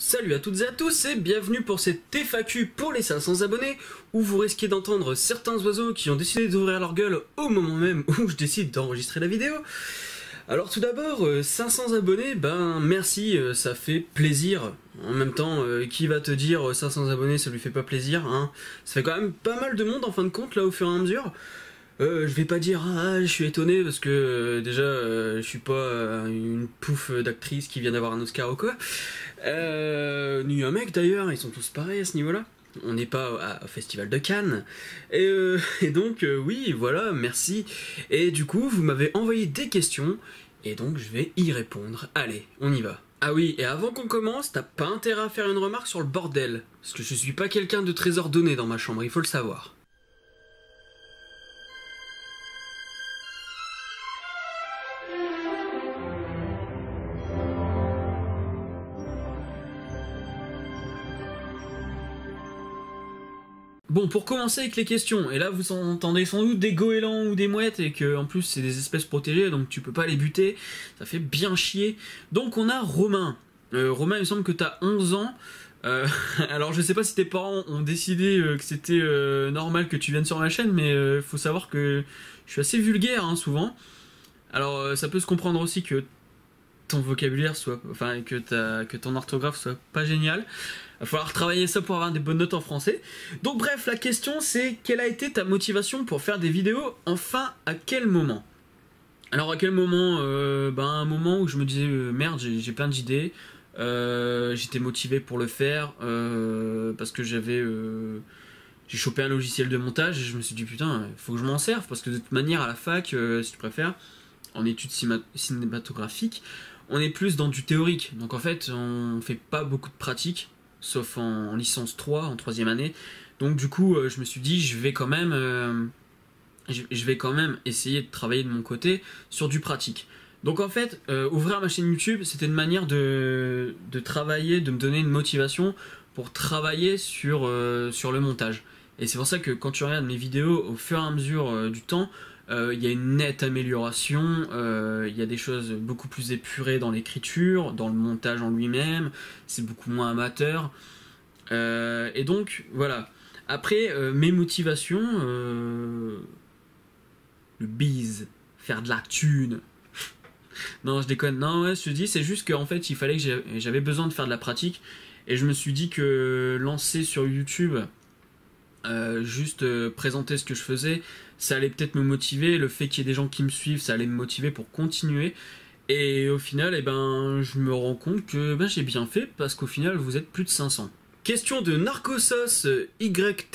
Salut à toutes et à tous et bienvenue pour cette FAQ pour les 500 abonnés où vous risquez d'entendre certains oiseaux qui ont décidé d'ouvrir leur gueule au moment même où je décide d'enregistrer la vidéo. Alors tout d'abord, 500 abonnés, ben merci, ça fait plaisir. En même temps, qui va te dire 500 abonnés ça lui fait pas plaisir, hein? Ça fait quand même pas mal de monde en fin de compte là au fur et à mesure. Je vais pas dire je suis étonné parce que déjà je suis pas une pouffe d'actrice qui vient d'avoir un Oscar ou quoi. Ni un mec d'ailleurs, ils sont tous pareils à ce niveau-là. On n'est pas au Festival de Cannes. Et donc oui, voilà, merci. Et du coup, vous m'avez envoyé des questions et donc je vais y répondre. Allez, on y va. Ah oui, et avant qu'on commence, t'as pas intérêt à faire une remarque sur le bordel. Parce que je suis pas quelqu'un de très ordonné dans ma chambre, il faut le savoir. Bon, pour commencer avec les questions, et là vous entendez sans doute des goélands ou des mouettes, et que en plus c'est des espèces protégées, donc tu peux pas les buter, ça fait bien chier. Donc on a Romain. Romain, il me semble que t'as 11 ans. Alors je sais pas si tes parents ont décidé que c'était normal que tu viennes sur ma chaîne, mais faut savoir que je suis assez vulgaire hein, souvent. Alors ça peut se comprendre aussi que ton vocabulaire soit, enfin que ton orthographe soit pas génial. Il va falloir travailler ça pour avoir des bonnes notes en français. Donc bref, la question c'est quelle a été ta motivation pour faire des vidéos? Enfin, à quel moment? Alors à quel moment? Ben à un moment où je me disais merde, j'ai plein d'idées. J'étais motivé pour le faire parce que j'ai chopé un logiciel de montage et je me suis dit putain, il faut que je m'en serve parce que de toute manière à la fac, si tu préfères, en études cinématographiques, on est plus dans du théorique. Donc en fait, on fait pas beaucoup de pratique, sauf en licence 3, en 3e année. Donc du coup, je me suis dit, je vais quand même essayer de travailler de mon côté sur du pratique. Donc en fait, ouvrir ma chaîne YouTube, c'était une manière de travailler, de me donner une motivation pour travailler sur le montage. Et c'est pour ça que quand tu regardes mes vidéos au fur et à mesure du temps, il y a une nette amélioration, il y a des choses beaucoup plus épurées dans l'écriture, dans le montage en lui-même, c'est beaucoup moins amateur. Et donc, voilà. Après, mes motivations, le bise, faire de la thune. Non, je déconne. Non, ouais, je te dis, c'est juste qu'en fait, il fallait que j'avais besoin de faire de la pratique. Et je me suis dit que lancer sur YouTube, juste présenter ce que je faisais, ça allait peut-être me motiver. Le fait qu'il y ait des gens qui me suivent, ça allait me motiver pour continuer. Et au final, eh ben, je me rends compte que j'ai bien fait parce qu'au final, vous êtes plus de 500. Question de Narcosos YT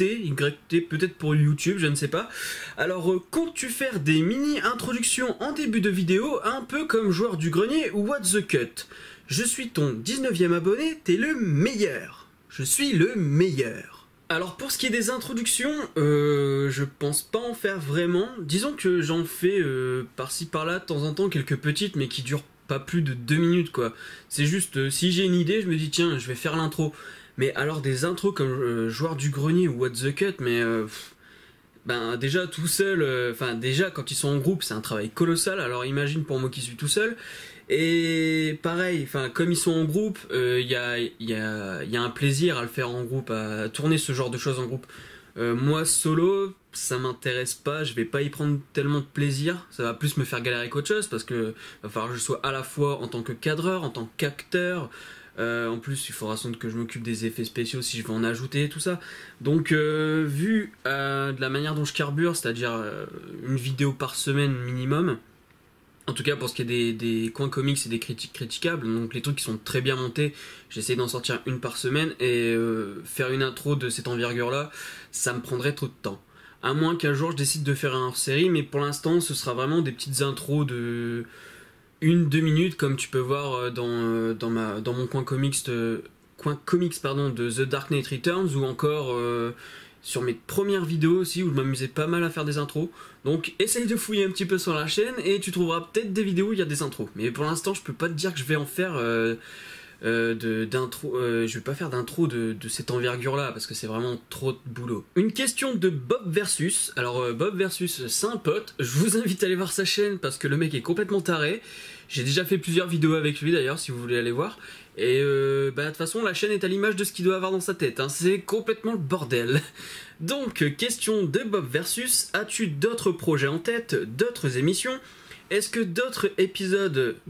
peut-être pour YouTube, je ne sais pas. Alors, comptes-tu faire des mini-introductions en début de vidéo, un peu comme Joueur du Grenier ou What the Cut? Je suis ton 19e abonné, t'es le meilleur. Je suis le meilleur. Alors pour ce qui est des introductions, je pense pas en faire vraiment. Disons que j'en fais par-ci par-là de temps en temps quelques petites mais qui durent pas plus de 2 minutes quoi. C'est juste si j'ai une idée je me dis tiens je vais faire l'intro. Mais alors des intros comme Joueur du Grenier ou What the Cut, mais ben déjà tout seul, enfin déjà quand ils sont en groupe c'est un travail colossal, alors imagine pour moi qui suis tout seul. Et pareil, enfin comme ils sont en groupe, il y a un plaisir à le faire en groupe, à tourner ce genre de choses en groupe. Moi solo, ça m'intéresse pas, je vais pas y prendre tellement de plaisir, ça va plus me faire galérer qu'autre chose parce que va falloir que je sois à la fois en tant que cadreur, en tant qu'acteur. En plus, il faudra sans doute que je m'occupe des effets spéciaux si je veux en ajouter, tout ça. Donc, vu de la manière dont je carbure, c'est-à-dire une vidéo par semaine minimum, en tout cas pour ce qui est des coins comics et des critiques critiquables, donc les trucs qui sont très bien montés, j'essaie d'en sortir une par semaine, et faire une intro de cette envergure-là, ça me prendrait trop de temps. À moins qu'un jour je décide de faire un hors-série, mais pour l'instant, ce sera vraiment des petites intros de 1-2 minutes comme tu peux voir dans mon coin comics de The Dark Knight Returns ou encore sur mes premières vidéos aussi où je m'amusais pas mal à faire des intros. Donc essaye de fouiller un petit peu sur la chaîne et tu trouveras peut-être des vidéos où il y a des intros. Mais pour l'instant je peux pas te dire que je vais en faire d'intro. Je vais pas faire d'intro de cette envergure là parce que c'est vraiment trop de boulot. Une question de Bob Versus. Alors Bob Versus c'est un pote, je vous invite à aller voir sa chaîne parce que le mec est complètement taré. J'ai déjà fait plusieurs vidéos avec lui d'ailleurs, si vous voulez aller voir. Et de toute façon, la chaîne est à l'image de ce qu'il doit avoir dans sa tête, hein. C'est complètement le bordel. Donc, question de Bob versus, as-tu d'autres projets en tête, d'autres émissions? Est-ce que d'autres épisodes,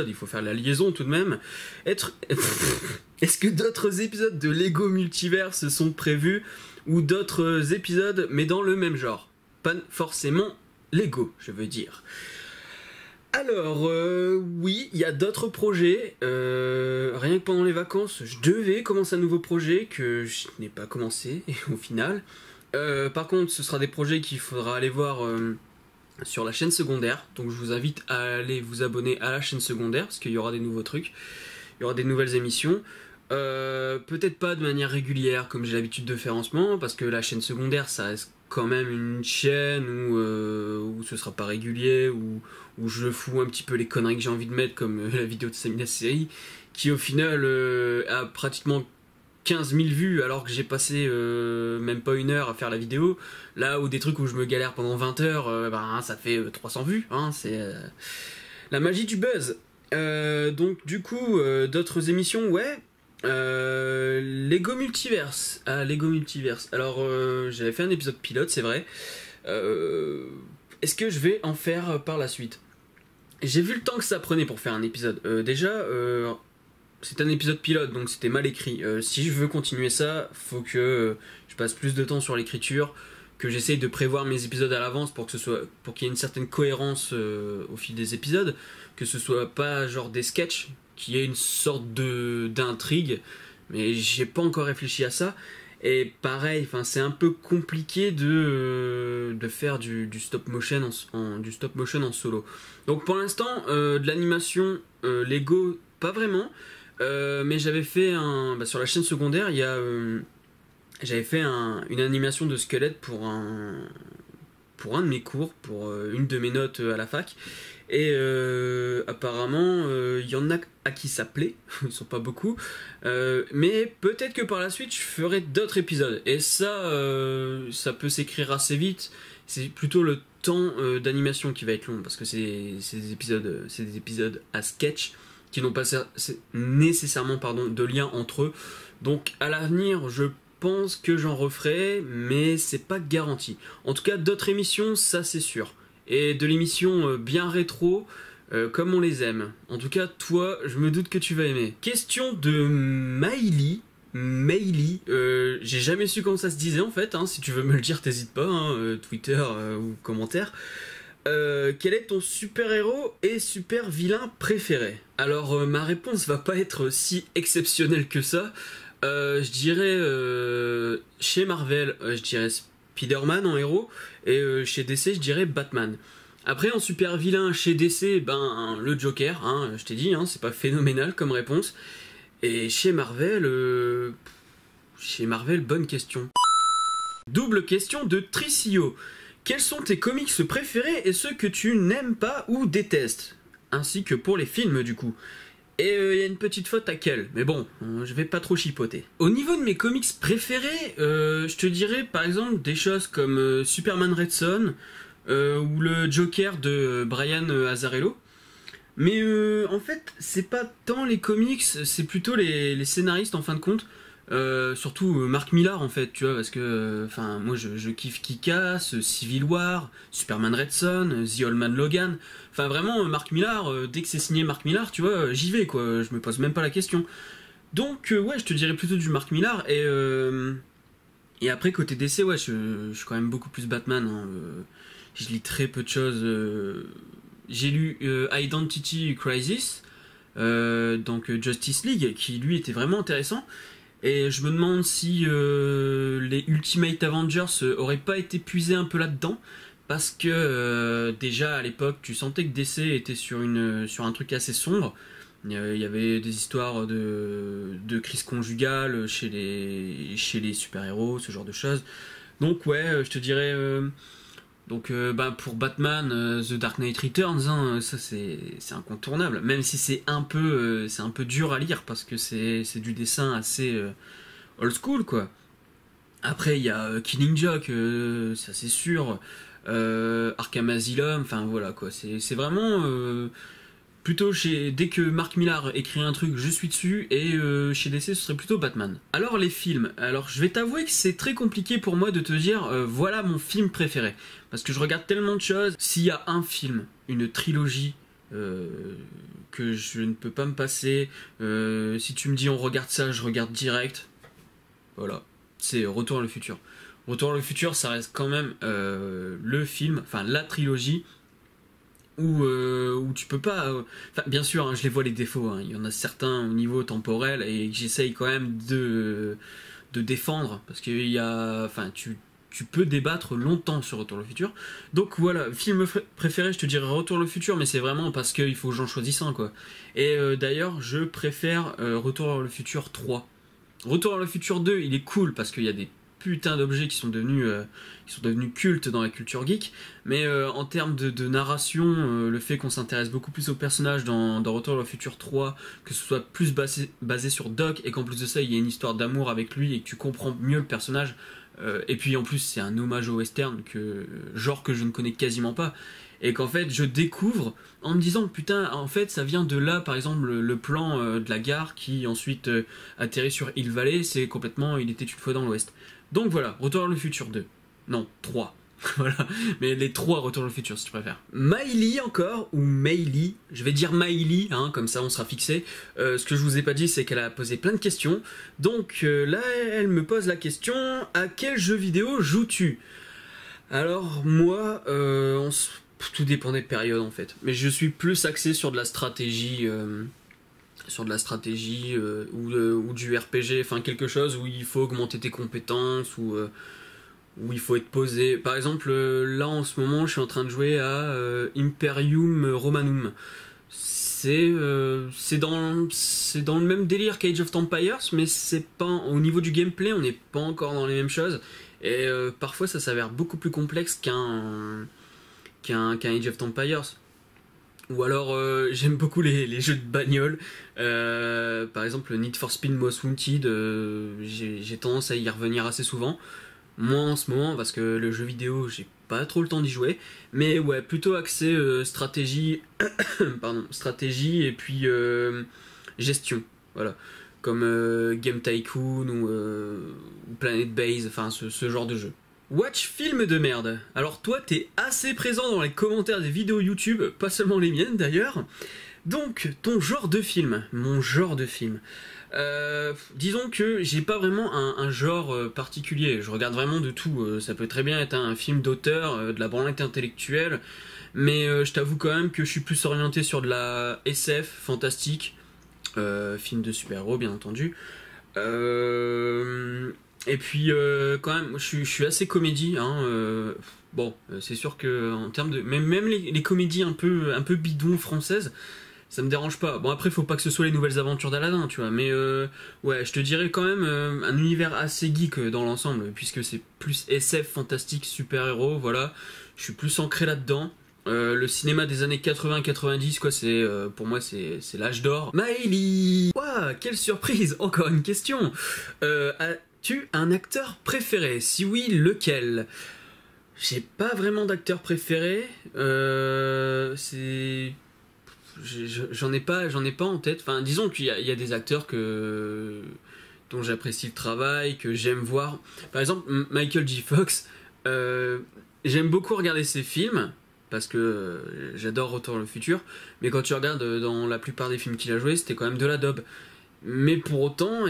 il faut faire la liaison tout de même, est-ce que d'autres épisodes de Lego Multiverse sont prévus, ou d'autres épisodes, mais dans le même genre? Pas forcément Lego, je veux dire. Alors, oui, il y a d'autres projets. Rien que pendant les vacances, je devais commencer un nouveau projet que je n'ai pas commencé, au final. Par contre, ce sera des projets qu'il faudra aller voir sur la chaîne secondaire. Donc, je vous invite à aller vous abonner à la chaîne secondaire, parce qu'il y aura des nouveaux trucs. Il y aura des nouvelles émissions. Peut-être pas de manière régulière, comme j'ai l'habitude de faire en ce moment, parce que la chaîne secondaire, ça reste quand même une chaîne où ce sera pas régulier, où je fous un petit peu les conneries que j'ai envie de mettre, comme la vidéo de Samina Série, qui au final a pratiquement 15 000 vues, alors que j'ai passé même pas une heure à faire la vidéo. Là où des trucs où je me galère pendant 20 heures, ça fait 300 vues, hein, c'est la magie du buzz. Donc du coup, d'autres émissions, ouais. Lego Multiverse. Ah, Lego Multiverse. Alors, j'avais fait un épisode pilote, c'est vrai. Est-ce que je vais en faire par la suite? J'ai vu le temps que ça prenait pour faire un épisode. Déjà, c'est un épisode pilote, donc c'était mal écrit. Si je veux continuer ça, faut que je passe plus de temps sur l'écriture, que j'essaye de prévoir mes épisodes à l'avance pour qu'il y ait une certaine cohérence au fil des épisodes, que ce soit pas genre des sketchs, qu'il y ait une sorte d'intrigue, mais j'ai pas encore réfléchi à ça. Et pareil, c'est un peu compliqué de faire du stop motion en solo. Donc pour l'instant, de l'animation Lego, pas vraiment. Mais j'avais fait sur la chaîne secondaire, j'avais fait une animation de squelette pour un de mes cours, pour une de mes notes à la fac. Et apparemment, il y en a à qui ça plaît, ils sont pas beaucoup, mais peut-être que par la suite je ferai d'autres épisodes. Et ça peut s'écrire assez vite. C'est plutôt le temps d'animation qui va être long, parce que c'est des épisodes à sketch qui n'ont pas nécessairement de lien entre eux. Donc à l'avenir, je pense que j'en referai, mais c'est pas garanti. En tout cas, d'autres émissions, ça c'est sûr. Et de l'émission bien rétro, comme on les aime. En tout cas, toi, je me doute que tu vas aimer. Question de Maïli. J'ai jamais su comment ça se disait en fait, hein. Si tu veux me le dire, t'hésites pas, hein, Twitter ou commentaire. Quel est ton super-héros et super-vilain préféré? Alors, ma réponse va pas être si exceptionnelle que ça. Je dirais, chez Marvel, je dirais Spider-Man en héros, et chez DC, je dirais Batman. Après, en super vilain chez DC, le Joker, hein, je t'ai dit, hein, c'est pas phénoménal comme réponse. Et chez Marvel, bonne question. Double question de Tricio. Quels sont tes comics préférés et ceux que tu n'aimes pas ou détestes? Ainsi que pour les films, du coup. Et il y a une petite faute à quelle, mais bon, je vais pas trop chipoter. Au niveau de mes comics préférés, je te dirais par exemple des choses comme Superman Red Son ou le Joker de Brian Azzarello. Mais en fait, c'est pas tant les comics, c'est plutôt les scénaristes en fin de compte. Surtout Mark Millar en fait, tu vois, parce que moi je kiffe Kick-Ass, Civil War, Superman Red Son, The Old Man Logan. Enfin vraiment Mark Millar, dès que c'est signé Mark Millar, tu vois, j'y vais quoi, je me pose même pas la question. Donc ouais, je te dirais plutôt du Mark Millar. Et après côté DC, ouais, je suis quand même beaucoup plus Batman, hein. Je lis très peu de choses. J'ai lu Identity Crisis, donc Justice League, qui lui était vraiment intéressant. Et je me demande si les Ultimate Avengers auraient pas été puisés un peu là-dedans, parce que déjà à l'époque tu sentais que DC était sur un truc assez sombre. Il y avait des histoires de crise conjugale chez les super-héros, ce genre de choses. Donc ouais, je te dirais pour Batman, The Dark Knight Returns, hein, ça c'est incontournable, même si c'est un peu dur à lire parce que c'est du dessin assez old school quoi. Après il y a Killing Joke, ça c'est sûr, Arkham Asylum, enfin voilà quoi, c'est vraiment Plutôt dès que Mark Millar écrit un truc, je suis dessus, et chez DC, ce serait plutôt Batman. Alors les films, alors je vais t'avouer que c'est très compliqué pour moi de te dire, voilà mon film préféré. Parce que je regarde tellement de choses, s'il y a un film, une trilogie, que je ne peux pas me passer, si tu me dis on regarde ça, je regarde direct, voilà, c'est Retour à le futur. Retour à le futur, ça reste quand même le film, enfin la trilogie, où tu peux pas... Enfin, bien sûr, hein, je les vois les défauts, hein. Il y en a certains au niveau temporel et que j'essaye quand même de défendre, parce qu'il y a... Enfin, tu peux débattre longtemps sur Retour vers le futur. Donc voilà, film préféré, je te dirais Retour vers le futur, mais c'est vraiment parce qu'il faut que j'en choisisse un, quoi. Et d'ailleurs, je préfère Retour vers le futur 3. Retour vers le futur 2, il est cool parce qu'il y a des putains d'objets qui sont devenus cultes dans la culture geek, mais en termes de narration, le fait qu'on s'intéresse beaucoup plus aux personnages dans Retour vers le futur 3, que ce soit plus basé sur Doc, et qu'en plus de ça il y a une histoire d'amour avec lui et que tu comprends mieux le personnage, et puis en plus c'est un hommage au western, genre que je ne connais quasiment pas, et qu'en fait je découvre en me disant putain, en fait ça vient de là. Par exemple le plan de la gare qui ensuite atterrit sur Hill Valley, c'est complètement Il était une fois dans l'Ouest. Donc voilà, Retour vers le futur 2. Non, 3. Voilà, mais les 3 Retour vers le futur si tu préfères. Miley encore, ou Meili, je vais dire Miley, hein, comme ça on sera fixé. Ce que je vous ai pas dit, c'est qu'elle a posé plein de questions. Donc là, elle me pose la question, à quel jeu vidéo joues-tu? Alors moi, tout dépend des périodes en fait. Mais je suis plus axé sur de la stratégie... ou du RPG, enfin quelque chose où il faut augmenter tes compétences, où il faut être posé. Par exemple, là en ce moment, je suis en train de jouer à Imperium Romanum. C'est dans le même délire qu'Age of Empires, mais c'est pas au niveau du gameplay, on n'est pas encore dans les mêmes choses. Et parfois, ça s'avère beaucoup plus complexe qu'un Age of Empires. Ou alors j'aime beaucoup les jeux de bagnole, par exemple Need for Speed Most Wanted, j'ai tendance à y revenir assez souvent, moins en ce moment parce que le jeu vidéo j'ai pas trop le temps d'y jouer, mais ouais, plutôt axé stratégie, stratégie et puis gestion, voilà, comme Game Tycoon ou Planet Base, enfin ce genre de jeu. Watch film de merde. Alors toi, t'es assez présent dans les commentaires des vidéos YouTube, pas seulement les miennes d'ailleurs. Donc, ton genre de film, mon genre de film. Disons que j'ai pas vraiment un genre particulier. Je regarde vraiment de tout. Ça peut très bien être un film d'auteur, de la branlette intellectuelle, mais je t'avoue quand même que je suis plus orienté sur de la SF, fantastique, film de super-héros bien entendu. Et puis quand même, je suis assez comédie, hein, bon, c'est sûr que en termes de même les comédies un peu bidons françaises, ça me dérange pas. Bon après, faut pas que ce soit les nouvelles aventures d'Aladin, tu vois, mais ouais, je te dirais quand même un univers assez geek dans l'ensemble, puisque c'est plus SF, fantastique, super-héros, voilà. Je suis plus ancré là-dedans. Le cinéma des années 80-90, quoi, c'est pour moi c'est l'âge d'or. Maëlie, waouh, quelle surprise, encore une question. As-tu un acteur préféré? Si oui, lequel? J'ai pas vraiment d'acteur préféré. J'en ai pas en tête. Enfin, disons qu'il y a des acteurs dont j'apprécie le travail, que j'aime voir. Par exemple, Michael J. Fox. J'aime beaucoup regarder ses films parce que j'adore Retour vers le futur. Mais quand tu regardes dans la plupart des films qu'il a joué, c'était quand même de la daube. Mais pour autant,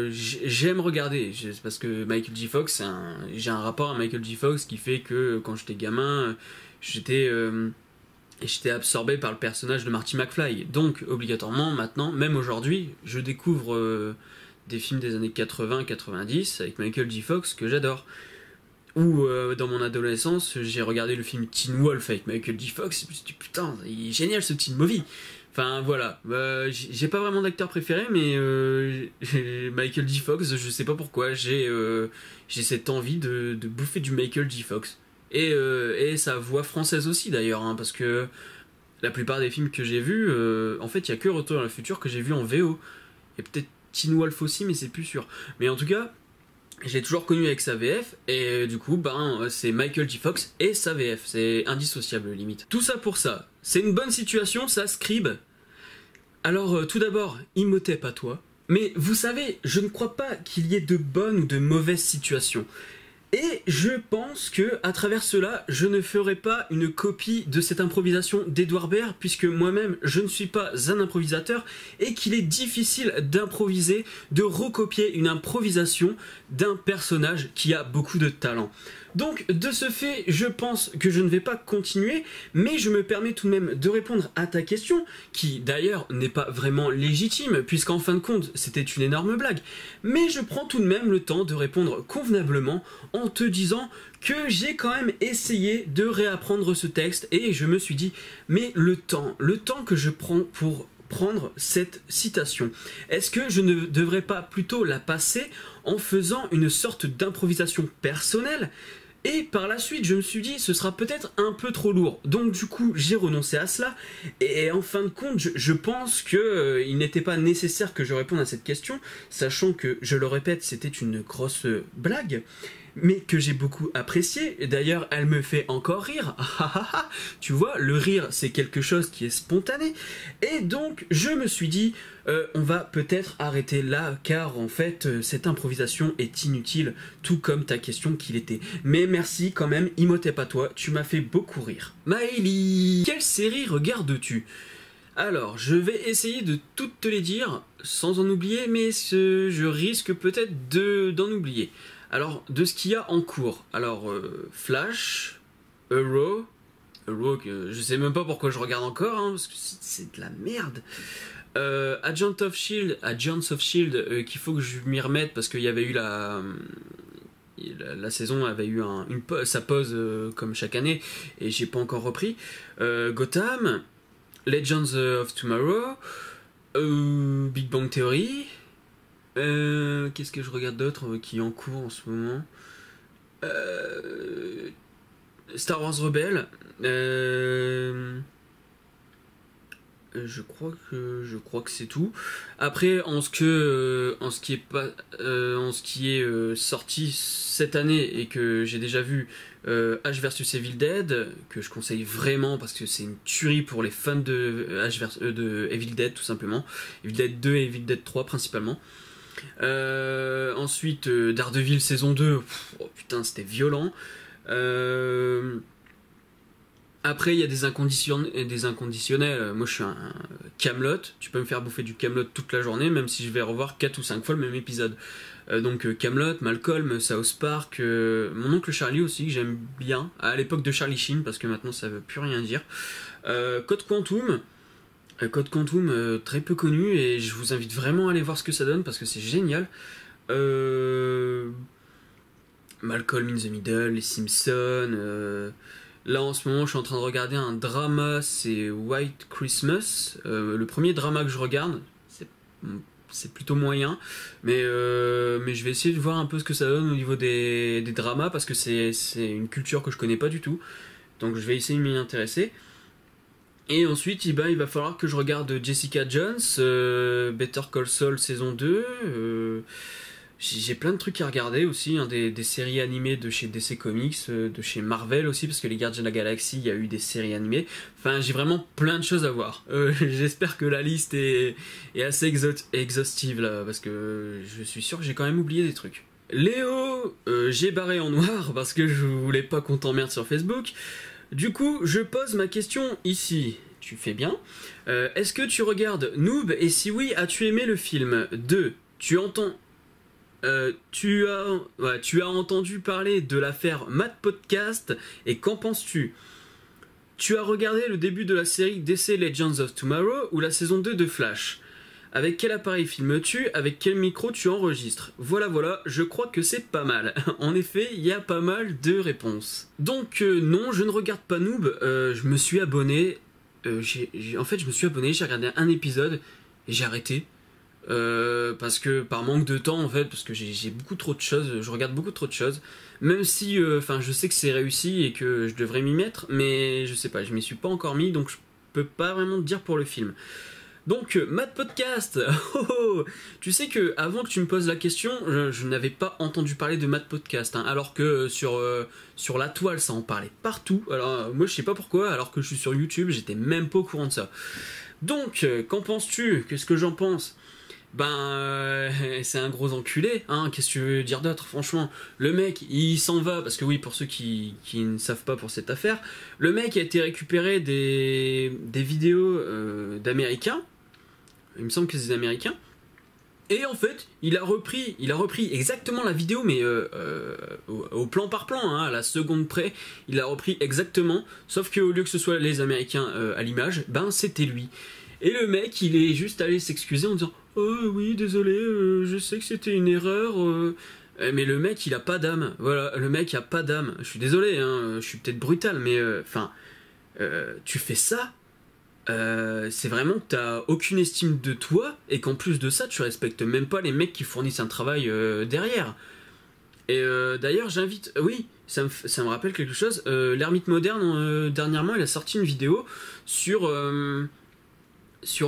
j'aime regarder. Parce que Michael J. Fox, j'ai un rapport à Michael J. Fox qui fait que quand j'étais gamin, j'étais absorbé par le personnage de Marty McFly. Donc, obligatoirement, maintenant, même aujourd'hui, je découvre des films des années 80-90 avec Michael J. Fox que j'adore. Ou dans mon adolescence, j'ai regardé le film Teen Wolf avec Michael J. Fox, et je me suis dit putain, il est génial ce Teen Movie. Enfin voilà, j'ai pas vraiment d'acteur préféré, mais Michael J. Fox, je sais pas pourquoi, j'ai cette envie de bouffer du Michael J. Fox. Et sa voix française aussi d'ailleurs, hein, parce que la plupart des films que j'ai vus, en fait il y a que Retour vers le futur que j'ai vu en VO. Et peut-être Teen Wolf aussi, mais c'est plus sûr. Mais en tout cas, Je l'ai toujours connu avec sa VF, et du coup, c'est Michael J. Fox et sa VF. C'est indissociable, limite. Tout ça pour ça. C'est une bonne situation, ça, Scribe. Alors, tout d'abord, Imhotep à toi. Mais vous savez, je ne crois pas qu'il y ait de bonnes ou de mauvaises situations. Et je pense que à travers cela, je ne ferai pas une copie de cette improvisation d'Edouard Baird, puisque moi-même, je ne suis pas un improvisateur, et qu'il est difficile d'improviser, de recopier une improvisation d'un personnage qui a beaucoup de talent. Donc, de ce fait, je pense que je ne vais pas continuer, mais je me permets tout de même de répondre à ta question, qui d'ailleurs n'est pas vraiment légitime, puisqu'en fin de compte, c'était une énorme blague. Mais je prends tout de même le temps de répondre convenablement en te disant que j'ai quand même essayé de réapprendre ce texte, et je me suis dit, mais le temps que je prends pour prendre cette citation, est-ce que je ne devrais pas plutôt la passer en faisant une sorte d'improvisation personnelle? Et par la suite, je me suis dit, ce sera peut-être un peu trop lourd. Donc du coup, j'ai renoncé à cela. Et en fin de compte, je pense qu'il n'était pas nécessaire que je réponde à cette question, sachant que, je le répète, c'était une grosse blague, mais que j'ai beaucoup appréciée. Et d'ailleurs, elle me fait encore rire. Tu vois, le rire, c'est quelque chose qui est spontané. Et donc, je me suis dit, on va peut-être arrêter là, car en fait, cette improvisation est inutile, tout comme ta question qu'il était. Mais merci quand même, Imhotep à toi, tu m'as fait beaucoup rire. Maëlie, quelle série regardes-tu? Alors, je vais essayer de toutes te les dire, sans en oublier, mais je risque peut-être d'en oublier. Alors, de ce qu'il y a en cours. Alors, Flash, Arrow, je sais même pas pourquoi je regarde encore, hein, parce que c'est de la merde. Agents of Shield, qu'il faut que je m'y remette parce qu'il y avait eu la saison avait eu sa pause comme chaque année et j'ai pas encore repris. Gotham, Legends of Tomorrow, Big Bang Theory. Qu'est-ce que je regarde d'autre qui est en cours en ce moment? Star Wars Rebelle. Je crois que c'est tout. Après, en ce qui est sorti cette année et que j'ai déjà vu, Ash vs Evil Dead, que je conseille vraiment parce que c'est une tuerie pour les fans de de Evil Dead tout simplement. Evil Dead 2 et Evil Dead 3 principalement. Ensuite, Daredevil saison 2, oh putain, c'était violent. Après, il y a des inconditionnels. Moi, je suis un Kaamelott. Tu peux me faire bouffer du Kaamelott toute la journée, même si je vais revoir 4 ou 5 fois le même épisode. Donc, Kaamelott, Malcolm, South Park, mon oncle Charlie aussi, que j'aime bien. À l'époque de Charlie Sheen, parce que maintenant, ça veut plus rien dire. Code Quantum. Très peu connu, et je vous invite vraiment à aller voir ce que ça donne, parce que c'est génial. Malcolm in the Middle, Les Simpsons... Là en ce moment je suis en train de regarder un drama, c'est White Christmas, le premier drama que je regarde, c'est plutôt moyen, mais je vais essayer de voir un peu ce que ça donne au niveau des dramas, parce que c'est une culture que je connais pas du tout, donc je vais essayer de m'y intéresser. Et ensuite il va falloir que je regarde Jessica Jones, Better Call Saul saison 2, j'ai plein de trucs à regarder aussi, hein, des séries animées de chez DC Comics, de chez Marvel aussi, parce que les Gardiens de la Galaxie, il y a eu des séries animées. Enfin, j'ai vraiment plein de choses à voir. J'espère que la liste est assez exhaustive là, parce que je suis sûr que j'ai quand même oublié des trucs. Léo, j'ai barré en noir parce que je voulais pas qu'on t'emmerde sur Facebook. Du coup, je pose ma question ici. Tu fais bien. Est-ce que tu regardes Noob, et si oui, as-tu aimé le film? 2. Tu as entendu parler de l'affaire Matt Podcast, et qu'en penses-tu? Tu as regardé le début de la série DC Legends of Tomorrow ou la saison 2 de Flash? Avec quel appareil filmes-tu? Avec quel micro tu enregistres? Voilà, je crois que c'est pas mal. En effet, il y a pas mal de réponses. Donc non, je ne regarde pas Noob, je me suis abonné, j'ai regardé un épisode et j'ai arrêté. Parce que par manque de temps en fait, parce que j'ai beaucoup trop de choses, je regarde beaucoup trop de choses, même si je sais que c'est réussi et que je devrais m'y mettre, mais je sais pas, je m'y suis pas encore mis, donc je peux pas vraiment te dire pour le film. Donc, Matt Podcast, oh, oh. Tu sais que avant que tu me poses la question, je n'avais pas entendu parler de Matt Podcast, hein, alors que sur la toile, ça en parlait partout. Alors, moi, je sais pas pourquoi, alors que je suis sur YouTube, j'étais même pas au courant de ça. Donc, qu'en penses-tu? Qu'est-ce que j'en pense? C'est un gros enculé, hein, qu'est-ce que tu veux dire d'autre, franchement. Le mec, il s'en va, parce que oui, pour ceux qui ne savent pas pour cette affaire, le mec a été récupéré des vidéos d'Américains, il me semble que c'est des Américains, et en fait, il a repris exactement la vidéo, mais au plan par plan, hein, à la seconde près, il a repris exactement, sauf qu'au lieu que ce soit les Américains à l'image, c'était lui. Et le mec, il est juste allé s'excuser en disant « Oh oui, désolé, je sais que c'était une erreur. Mais le mec, il a pas d'âme. Voilà, le mec a pas d'âme. Je suis désolé, hein, je suis peut-être brutal, mais tu fais ça, c'est vraiment que t'as aucune estime de toi, et qu'en plus de ça, tu respectes même pas les mecs qui fournissent un travail derrière. Et d'ailleurs, j'invite... Oui, ça me rappelle quelque chose. L'Ermite Moderne, dernièrement, il a sorti une vidéo sur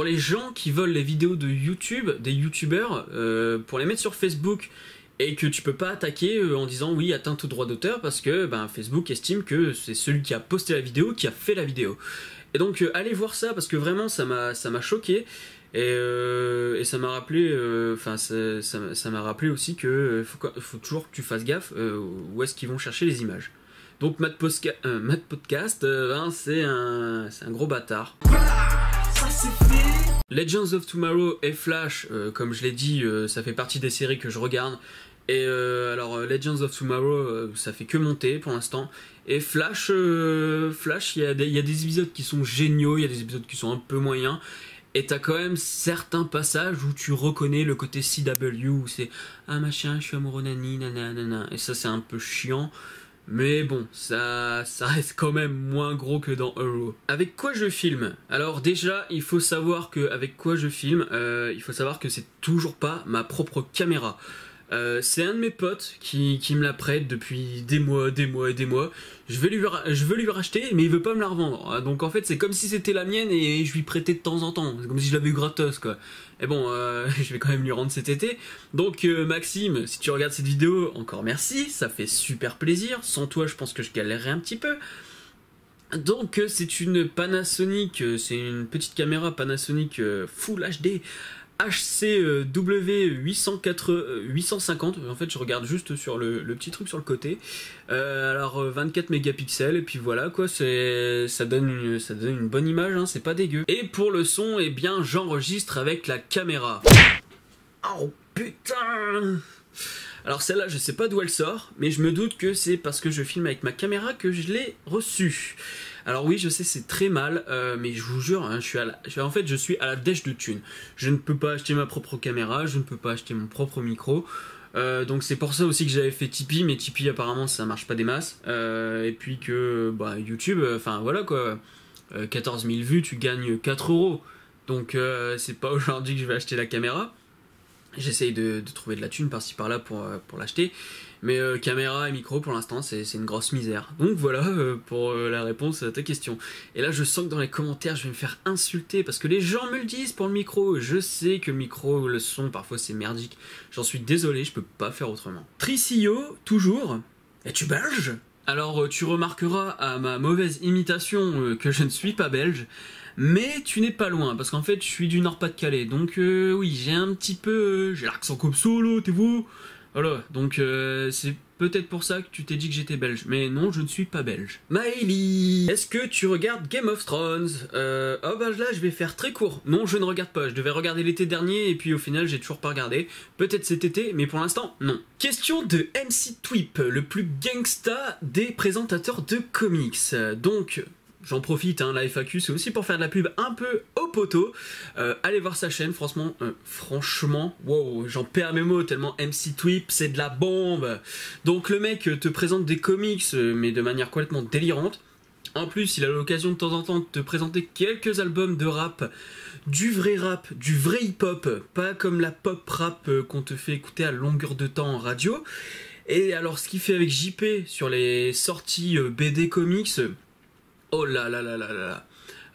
les gens qui volent les vidéos de YouTube, des youtubeurs, pour les mettre sur Facebook, et que tu peux pas attaquer en disant oui, atteinte au droit d'auteur, parce que Facebook estime que c'est celui qui a posté la vidéo qui a fait la vidéo. Et donc allez voir ça, parce que vraiment ça m'a choqué, et ça m'a rappelé, ça m'a rappelé aussi que faut toujours que tu fasses gaffe où est-ce qu'ils vont chercher les images. Donc Matt Podcast, c'est un gros bâtard. Legends of Tomorrow et Flash, comme je l'ai dit, ça fait partie des séries que je regarde. Et alors Legends of Tomorrow, ça fait que monter pour l'instant. Et Flash, il y a des épisodes qui sont géniaux, il y a des épisodes qui sont un peu moyens. Et t'as quand même certains passages où tu reconnais le côté CW, où c'est « Ah machin, je suis amoureux nani, nanana ». Et ça c'est un peu chiant. Mais bon, ça reste quand même moins gros que dans Arrow. Avec quoi je filme? Alors déjà, il faut savoir que avec quoi je filme, il faut savoir que c'est toujours pas ma propre caméra. C'est un de mes potes qui me la prête depuis des mois. Je veux lui racheter, mais il veut pas me la revendre. Donc en fait, c'est comme si c'était la mienne et je lui prêtais de temps en temps. C'est comme si je l'avais eu gratos, quoi. Et bon, je vais quand même lui rendre cet été. Donc Maxime, si tu regardes cette vidéo, encore merci, ça fait super plaisir. Sans toi, je pense que je galérerais un petit peu. Donc c'est une Panasonic, c'est une petite caméra Panasonic Full HD HCW 850. En fait je regarde juste sur le petit truc sur le côté. Alors 24 mégapixels, et puis voilà quoi, ça donne une bonne image, hein, c'est pas dégueu. Et pour le son, eh bien j'enregistre avec la caméra. Oh putain! Alors celle-là, je sais pas d'où elle sort, mais je me doute que c'est parce que je filme avec ma caméra que je l'ai reçue. Alors oui, je sais, c'est très mal, mais je vous jure, hein, je suis à la dèche de thunes. Je ne peux pas acheter ma propre caméra, je ne peux pas acheter mon propre micro. Donc c'est pour ça aussi que j'avais fait Tipeee, mais Tipeee apparemment ça marche pas des masses. Et puis que YouTube, voilà quoi, 14 000 vues, tu gagnes 4 €. Donc c'est pas aujourd'hui que je vais acheter la caméra. J'essaye de trouver de la thune par-ci par-là pour l'acheter. Mais caméra et micro pour l'instant c'est une grosse misère. Donc voilà pour la réponse à ta question. Et là je sens que dans les commentaires je vais me faire insulter parce que les gens me le disent pour le micro. Je sais que le micro, le son parfois c'est merdique. J'en suis désolé, je peux pas faire autrement. Tricio, toujours. Es-tu belge? Alors tu remarqueras à ma mauvaise imitation que je ne suis pas belge. Mais tu n'es pas loin, parce qu'en fait je suis du Nord-Pas-de-Calais. Donc oui, j'ai un petit peu... j'ai l'accent comme ça là, t'es vous? Voilà, donc c'est peut-être pour ça que tu t'es dit que j'étais belge. Mais non, je ne suis pas belge. Maëlie, est-ce que tu regardes Game of Thrones? Là, je vais faire très court. Non, je ne regarde pas. Je devais regarder l'été dernier, et puis au final, j'ai toujours pas regardé. Peut-être cet été, mais pour l'instant, non. Question de MC Twip, le plus gangsta des présentateurs de comics. Donc... j'en profite, hein, la FAQ c'est aussi pour faire de la pub un peu au poteau. Allez voir sa chaîne, franchement, wow, j'en perds mes mots tellement MC Twip c'est de la bombe. Donc le mec te présente des comics mais de manière complètement délirante. En plus il a l'occasion de temps en temps de te présenter quelques albums de rap, du vrai hip-hop, pas comme la pop rap qu'on te fait écouter à longueur de temps en radio. Et alors ce qu'il fait avec JP sur les sorties BD comics... oh là là là là là là.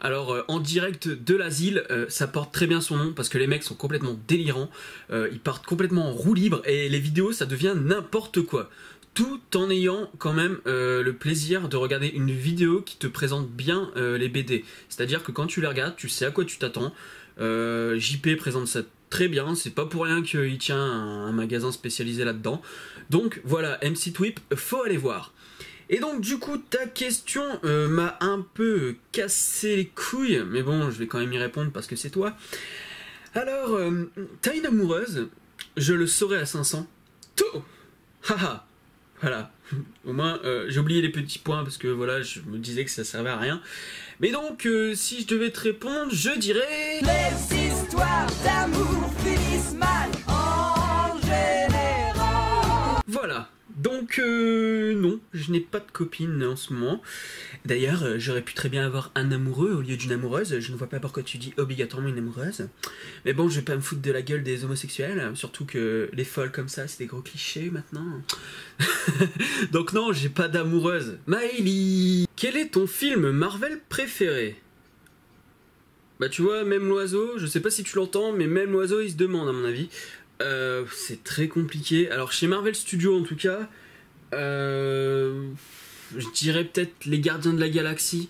Alors en direct de l'asile, ça porte très bien son nom parce que les mecs sont complètement délirants, ils partent complètement en roue libre et les vidéos ça devient n'importe quoi. Tout en ayant quand même le plaisir de regarder une vidéo qui te présente bien les BD. C'est-à-dire que quand tu les regardes, tu sais à quoi tu t'attends. JP présente ça très bien, c'est pas pour rien qu'il tient un magasin spécialisé là-dedans. Donc voilà, MC Twip, faut aller voir. Et donc du coup ta question m'a un peu cassé les couilles, mais bon je vais quand même y répondre parce que c'est toi. Alors, t'as une amoureuse, je le saurai à 500. Tout. Haha. Voilà. Au moins j'ai oublié les petits points parce que voilà je me disais que ça servait à rien. Mais donc si je devais te répondre, je dirais... Les histoires d'amour finissent mal en général. Voilà. Donc non, je n'ai pas de copine en ce moment. D'ailleurs, j'aurais pu très bien avoir un amoureux au lieu d'une amoureuse. Je ne vois pas pourquoi tu dis obligatoirement une amoureuse. Mais bon, je vais pas me foutre de la gueule des homosexuels. Surtout que les folles comme ça, c'est des gros clichés maintenant. Donc non, j'ai pas d'amoureuse. Maëlie, quel est ton film Marvel préféré? Bah tu vois, même l'oiseau, je sais pas si tu l'entends, mais même l'oiseau il se demande à mon avis. C'est très compliqué. Alors chez Marvel Studios en tout cas, je dirais peut-être les Gardiens de la Galaxie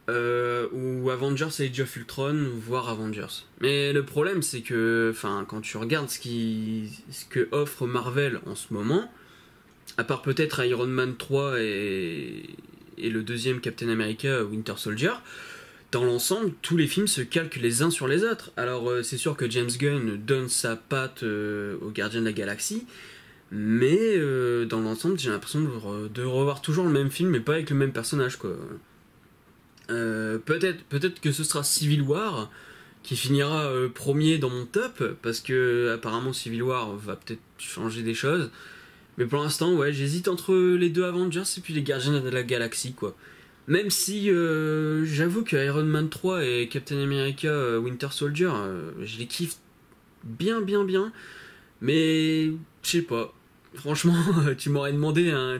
ou Avengers Age of Ultron, voire Avengers. Mais le problème c'est que, quand tu regardes ce que offre Marvel en ce moment, à part peut-être Iron Man 3 et le deuxième Captain America Winter Soldier, dans l'ensemble, tous les films se calquent les uns sur les autres. Alors c'est sûr que James Gunn donne sa patte aux Gardiens de la Galaxie, mais dans l'ensemble j'ai l'impression de revoir toujours le même film mais pas avec le même personnage quoi. Peut-être que ce sera Civil War qui finira premier dans mon top parce que apparemment Civil War va peut-être changer des choses, mais pour l'instant ouais j'hésite entre les deux Avengers et puis les Gardiens de la Galaxie quoi. Même si j'avoue que Iron Man 3 et Captain America Winter Soldier, je les kiffe bien, mais je sais pas. Franchement, tu m'aurais demandé un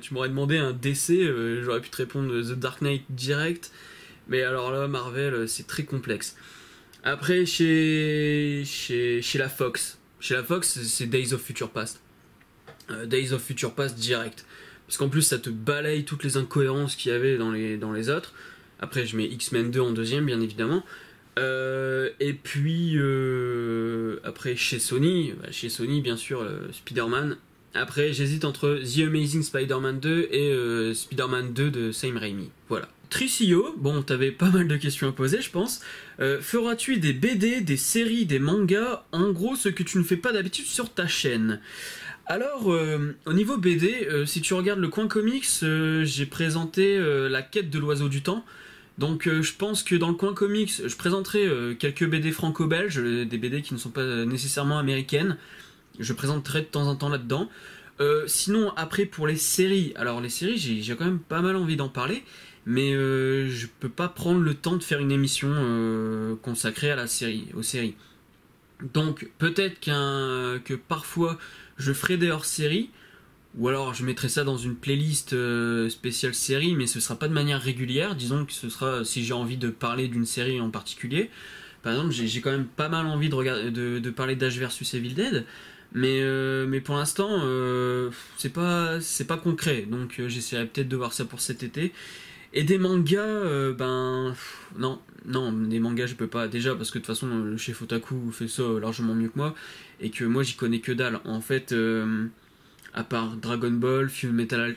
DC, j'aurais pu te répondre The Dark Knight direct, mais alors là, Marvel, c'est très complexe. Après, chez la Fox, c'est Days of Future Past. Days of Future Past direct. Parce qu'en plus ça te balaye toutes les incohérences qu'il y avait dans les autres. Après je mets X-Men 2 en deuxième bien évidemment. Et puis après chez Sony bien sûr Spider-Man. Après j'hésite entre The Amazing Spider-Man 2 et Spider-Man 2 de Sam Raimi. Voilà. Tricillo, bon t'avais pas mal de questions à poser je pense. Feras-tu des BD, des séries, des mangas, en gros ce que tu ne fais pas d'habitude sur ta chaîne? Alors, au niveau BD, si tu regardes le coin comics, j'ai présenté la quête de l'oiseau du temps. Donc je pense que dans le coin comics, je présenterai quelques BD franco-belges, des BD qui ne sont pas nécessairement américaines. Je présenterai de temps en temps là-dedans. Sinon, après pour les séries, alors les séries, j'ai quand même pas mal envie d'en parler, mais je peux pas prendre le temps de faire une émission consacrée à aux séries. Donc peut-être que parfois je ferai des hors-séries, ou alors je mettrai ça dans une playlist spéciale série, mais ce sera pas de manière régulière. Disons que ce sera si j'ai envie de parler d'une série en particulier. Par exemple, j'ai quand même pas mal envie de parler d'Ash vs Evil Dead, mais pour l'instant c'est pas concret. Donc j'essaierai peut-être de voir ça pour cet été. Et des mangas, non, des mangas je peux pas, déjà parce que de toute façon le chef Otaku fait ça largement mieux que moi, et que moi j'y connais que dalle. En fait, à part Dragon Ball, Full Metal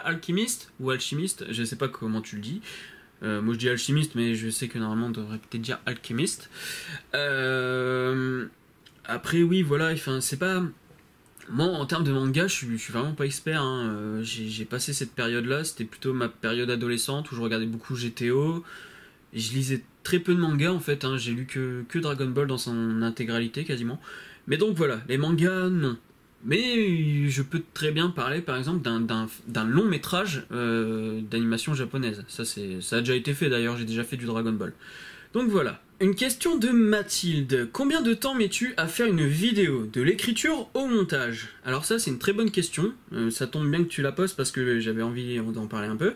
Alchemist, ou Alchimiste, je sais pas comment tu le dis. Moi je dis Alchimiste, mais je sais que normalement on devrait peut-être dire Alchemist. Après oui, voilà, c'est pas... Moi, en termes de manga, je suis vraiment pas expert. Hein. J'ai passé cette période-là, c'était plutôt ma période adolescente où je regardais beaucoup GTO. Et je lisais très peu de mangas en fait. Hein. J'ai lu que Dragon Ball dans son intégralité quasiment. Mais donc voilà, les mangas, non. Mais je peux très bien parler par exemple d'un long métrage d'animation japonaise. Ça a déjà été fait d'ailleurs, j'ai déjà fait du Dragon Ball. Donc voilà. Une question de Mathilde. Combien de temps mets-tu à faire une vidéo, de l'écriture au montage? Alors ça c'est une très bonne question, ça tombe bien que tu la poses parce que j'avais envie d'en parler un peu.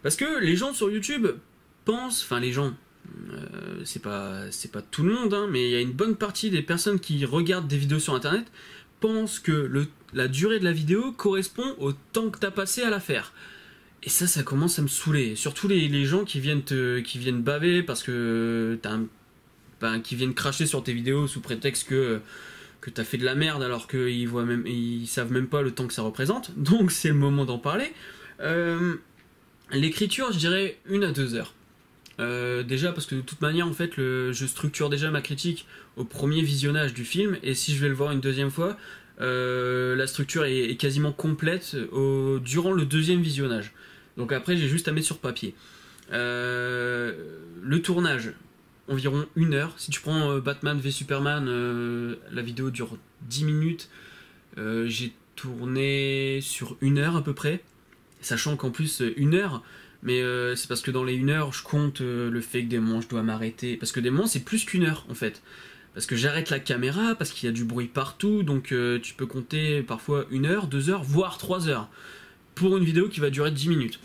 Parce que les gens sur YouTube pensent, enfin les gens, c'est pas tout le monde, hein, mais il y a une bonne partie des personnes qui regardent des vidéos sur internet pensent que la durée de la vidéo correspond au temps que t'as passé à la faire. Et ça commence à me saouler. Surtout les gens qui viennent baver parce que qui viennent cracher sur tes vidéos sous prétexte que t'as fait de la merde alors ils savent même pas le temps que ça représente. Donc c'est le moment d'en parler. L'écriture, je dirais 1 à 2 heures. Déjà parce que de toute manière en fait je structure déjà ma critique au premier visionnage du film, et si je vais le voir une deuxième fois, la structure est quasiment complète durant le deuxième visionnage. Donc après j'ai juste à mettre sur papier. Le tournage, environ 1 heure. Si tu prends Batman v Superman, la vidéo dure 10 minutes. J'ai tourné sur 1 heure à peu près, sachant qu'en plus 1 heure, mais c'est parce que dans les 1 heure je compte le fait que des moments je dois m'arrêter, parce que des moments c'est plus qu'1 heure en fait, parce que j'arrête la caméra, parce qu'il y a du bruit partout, donc tu peux compter parfois 1 heure, 2 heures, voire 3 heures pour une vidéo qui va durer 10 minutes.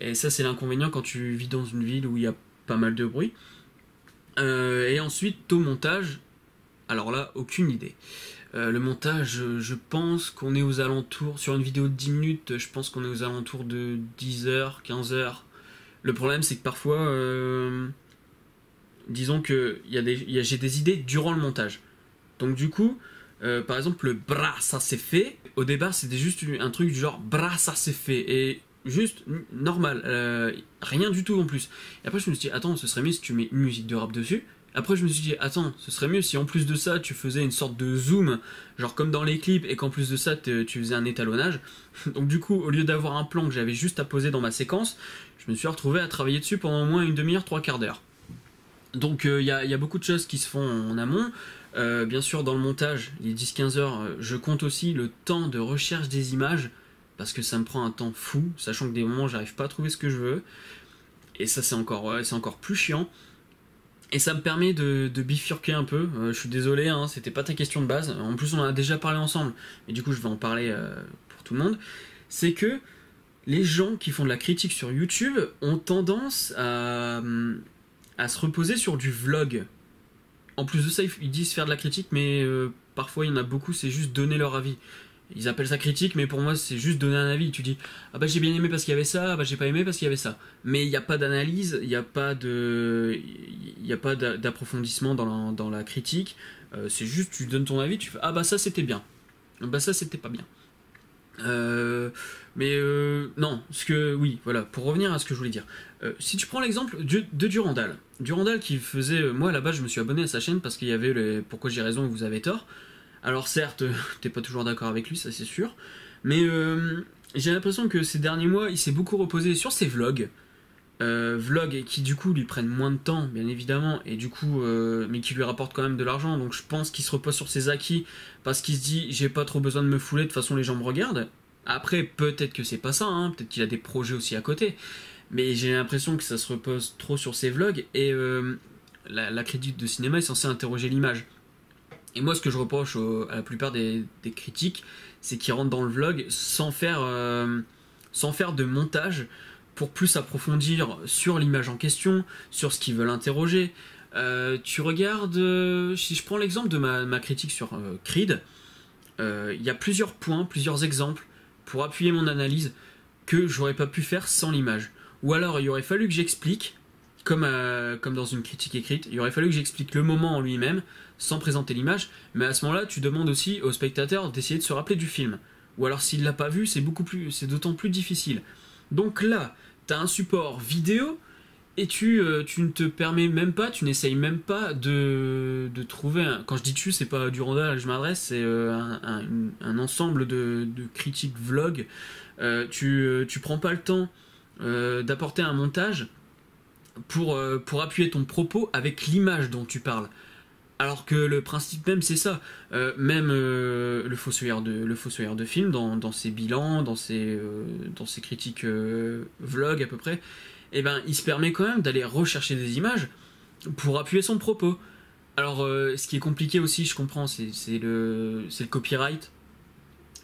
Et ça c'est l'inconvénient quand tu vis dans une ville où il y a pas mal de bruit. Et ensuite au montage, alors là aucune idée. Le montage, je pense qu'on est aux alentours, sur une vidéo de 10 minutes, je pense qu'on est aux alentours de 10 heures, 15 heures. Le problème c'est que parfois, disons que j'ai des idées durant le montage. Donc du coup, par exemple le bras ça c'est fait, au départ c'était juste un truc du genre bras ça c'est fait, et juste normal, rien du tout en plus. Et après je me suis dit, attends, ce serait mieux si tu mets une musique de rap dessus. Après je me suis dit, attends, ce serait mieux si en plus de ça tu faisais une sorte de zoom, genre comme dans les clips, et qu'en plus de ça tu faisais un étalonnage. Donc du coup, au lieu d'avoir un plan que j'avais juste à poser dans ma séquence, je me suis retrouvé à travailler dessus pendant au moins une demi-heure, 3/4 d'heure. Donc il y a beaucoup de choses qui se font en amont. Bien sûr dans le montage, les 10-15 heures, je compte aussi le temps de recherche des images, parce que ça me prend un temps fou, sachant que des moments j'arrive pas à trouver ce que je veux. Et ça c'est encore plus chiant. Et ça me permet de bifurquer un peu. Je suis désolé, hein, c'était pas ta question de base. En plus, on en a déjà parlé ensemble. Mais du coup, je vais en parler pour tout le monde. C'est que les gens qui font de la critique sur YouTube ont tendance à se reposer sur du vlog. En plus de ça, ils disent faire de la critique, mais parfois, il y en a beaucoup, c'est juste donner leur avis. Ils appellent ça critique, mais pour moi c'est juste donner un avis. Tu dis, ah bah j'ai bien aimé parce qu'il y avait ça, ah bah j'ai pas aimé parce qu'il y avait ça. Mais il n'y a pas d'analyse, il n'y a pas d'approfondissement dans la critique. C'est juste, tu donnes ton avis, tu fais, ah bah ça c'était bien, ah bah ça c'était pas bien. Non, oui, voilà, pour revenir à ce que je voulais dire. Si tu prends l'exemple de Durandal qui faisait, moi là-bas je me suis abonné à sa chaîne parce qu'il y avait pourquoi j'ai raison, vous avez tort. Alors certes, t'es pas toujours d'accord avec lui, ça c'est sûr, mais j'ai l'impression que ces derniers mois, il s'est beaucoup reposé sur ses vlogs. Vlogs qui du coup lui prennent moins de temps, bien évidemment, et du coup, mais qui lui rapportent quand même de l'argent, donc je pense qu'il se repose sur ses acquis, parce qu'il se dit, j'ai pas trop besoin de me fouler, de toute façon les gens me regardent. Après, peut-être que c'est pas ça, hein, peut-être qu'il a des projets aussi à côté, mais j'ai l'impression que ça se repose trop sur ses vlogs, et la critique de cinéma est censée interroger l'image. Et moi, ce que je reproche à la plupart des critiques, c'est qu'ils rentrent dans le vlog sans faire de montage pour plus approfondir sur l'image en question, sur ce qu'ils veulent interroger. Tu regardes, si je prends l'exemple de ma critique sur Creed, il y a plusieurs points, plusieurs exemples pour appuyer mon analyse que j'aurais pas pu faire sans l'image. Ou alors, il aurait fallu que j'explique, comme dans une critique écrite, il aurait fallu que j'explique le moment en lui-même, sans présenter l'image, mais à ce moment-là, tu demandes aussi au spectateur d'essayer de se rappeler du film. Ou alors s'il l'a pas vu, c'est d'autant plus difficile. Donc là, tu as un support vidéo et tu ne te permets même pas, tu n'essayes même pas de trouver quand je dis tu, c'est pas Durandal que je m'adresse, c'est un ensemble de critiques vlog. Tu prends pas le temps d'apporter un montage pour appuyer ton propos avec l'image dont tu parles. Alors que le principe même c'est ça. Même le fossoyeur de film dans ses bilans, dans ses critiques vlog à peu près, et ben il se permet quand même d'aller rechercher des images pour appuyer son propos. Alors ce qui est compliqué aussi, je comprends, c'est le copyright,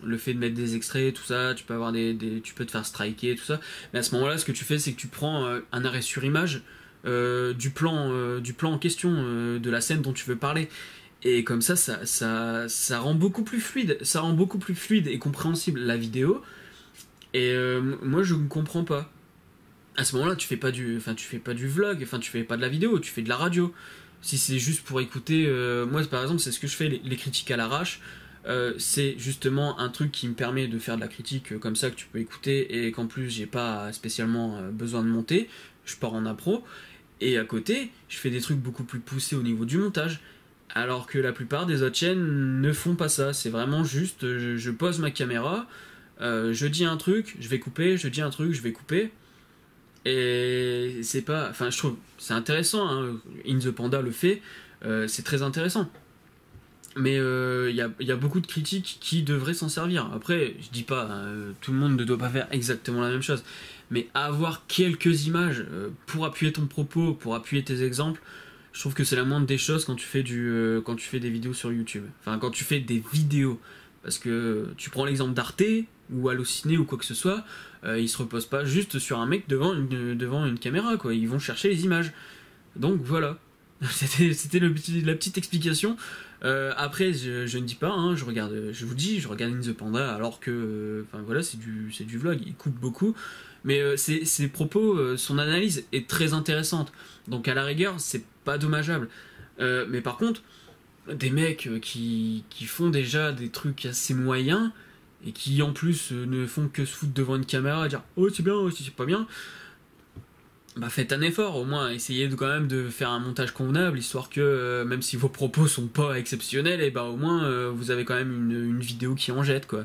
le fait de mettre des extraits, tout ça, tu peux avoir tu peux te faire striker, tout ça. Mais à ce moment-là, ce que tu fais, c'est que tu prends un arrêt sur image du plan en question, de la scène dont tu veux parler. Et comme ça rend beaucoup plus fluide. Ça rend beaucoup plus fluide et compréhensible la vidéo. Et moi, je ne comprends pas. À ce moment-là, tu fais pas du vlog, tu fais pas de la vidéo, tu fais de la radio. Si c'est juste pour écouter, moi par exemple, c'est ce que je fais, les critiques à l'arrache. C'est justement un truc qui me permet de faire de la critique comme ça que tu peux écouter et qu'en plus j'ai pas spécialement besoin de monter. Je pars en impro et à côté, je fais des trucs beaucoup plus poussés au niveau du montage. Alors que la plupart des autres chaînes ne font pas ça. C'est vraiment juste, je pose ma caméra, je dis un truc, je vais couper, je dis un truc, je vais couper. Et c'est pas... Enfin, je trouve c'est intéressant, hein. In the Panda le fait, c'est très intéressant. Mais il y a beaucoup de critiques qui devraient s'en servir. Après, je dis pas, tout le monde ne doit pas faire exactement la même chose. Mais avoir quelques images pour appuyer ton propos, pour appuyer tes exemples, je trouve que c'est la moindre des choses quand tu fais des vidéos sur YouTube. Enfin, quand tu fais des vidéos. Parce que tu prends l'exemple d'Arte ou Allociné ou quoi que ce soit, ils se reposent pas juste sur un mec devant une caméra, quoi. Ils vont chercher les images. Donc voilà. C'était la petite explication. Après, je ne dis pas, hein, je vous dis, je regarde In the Panda alors que, enfin voilà, c'est du vlog, il coupe beaucoup. Mais ses propos, son analyse est très intéressante. Donc à la rigueur, c'est pas dommageable. Mais par contre, des mecs qui font déjà des trucs assez moyens et qui en plus ne font que se foutre devant une caméra et dire oh c'est bien, oh c'est pas bien, bah faites un effort, au moins essayez quand même de faire un montage convenable, histoire que même si vos propos sont pas exceptionnels, et bah au moins vous avez quand même une vidéo qui en jette, quoi.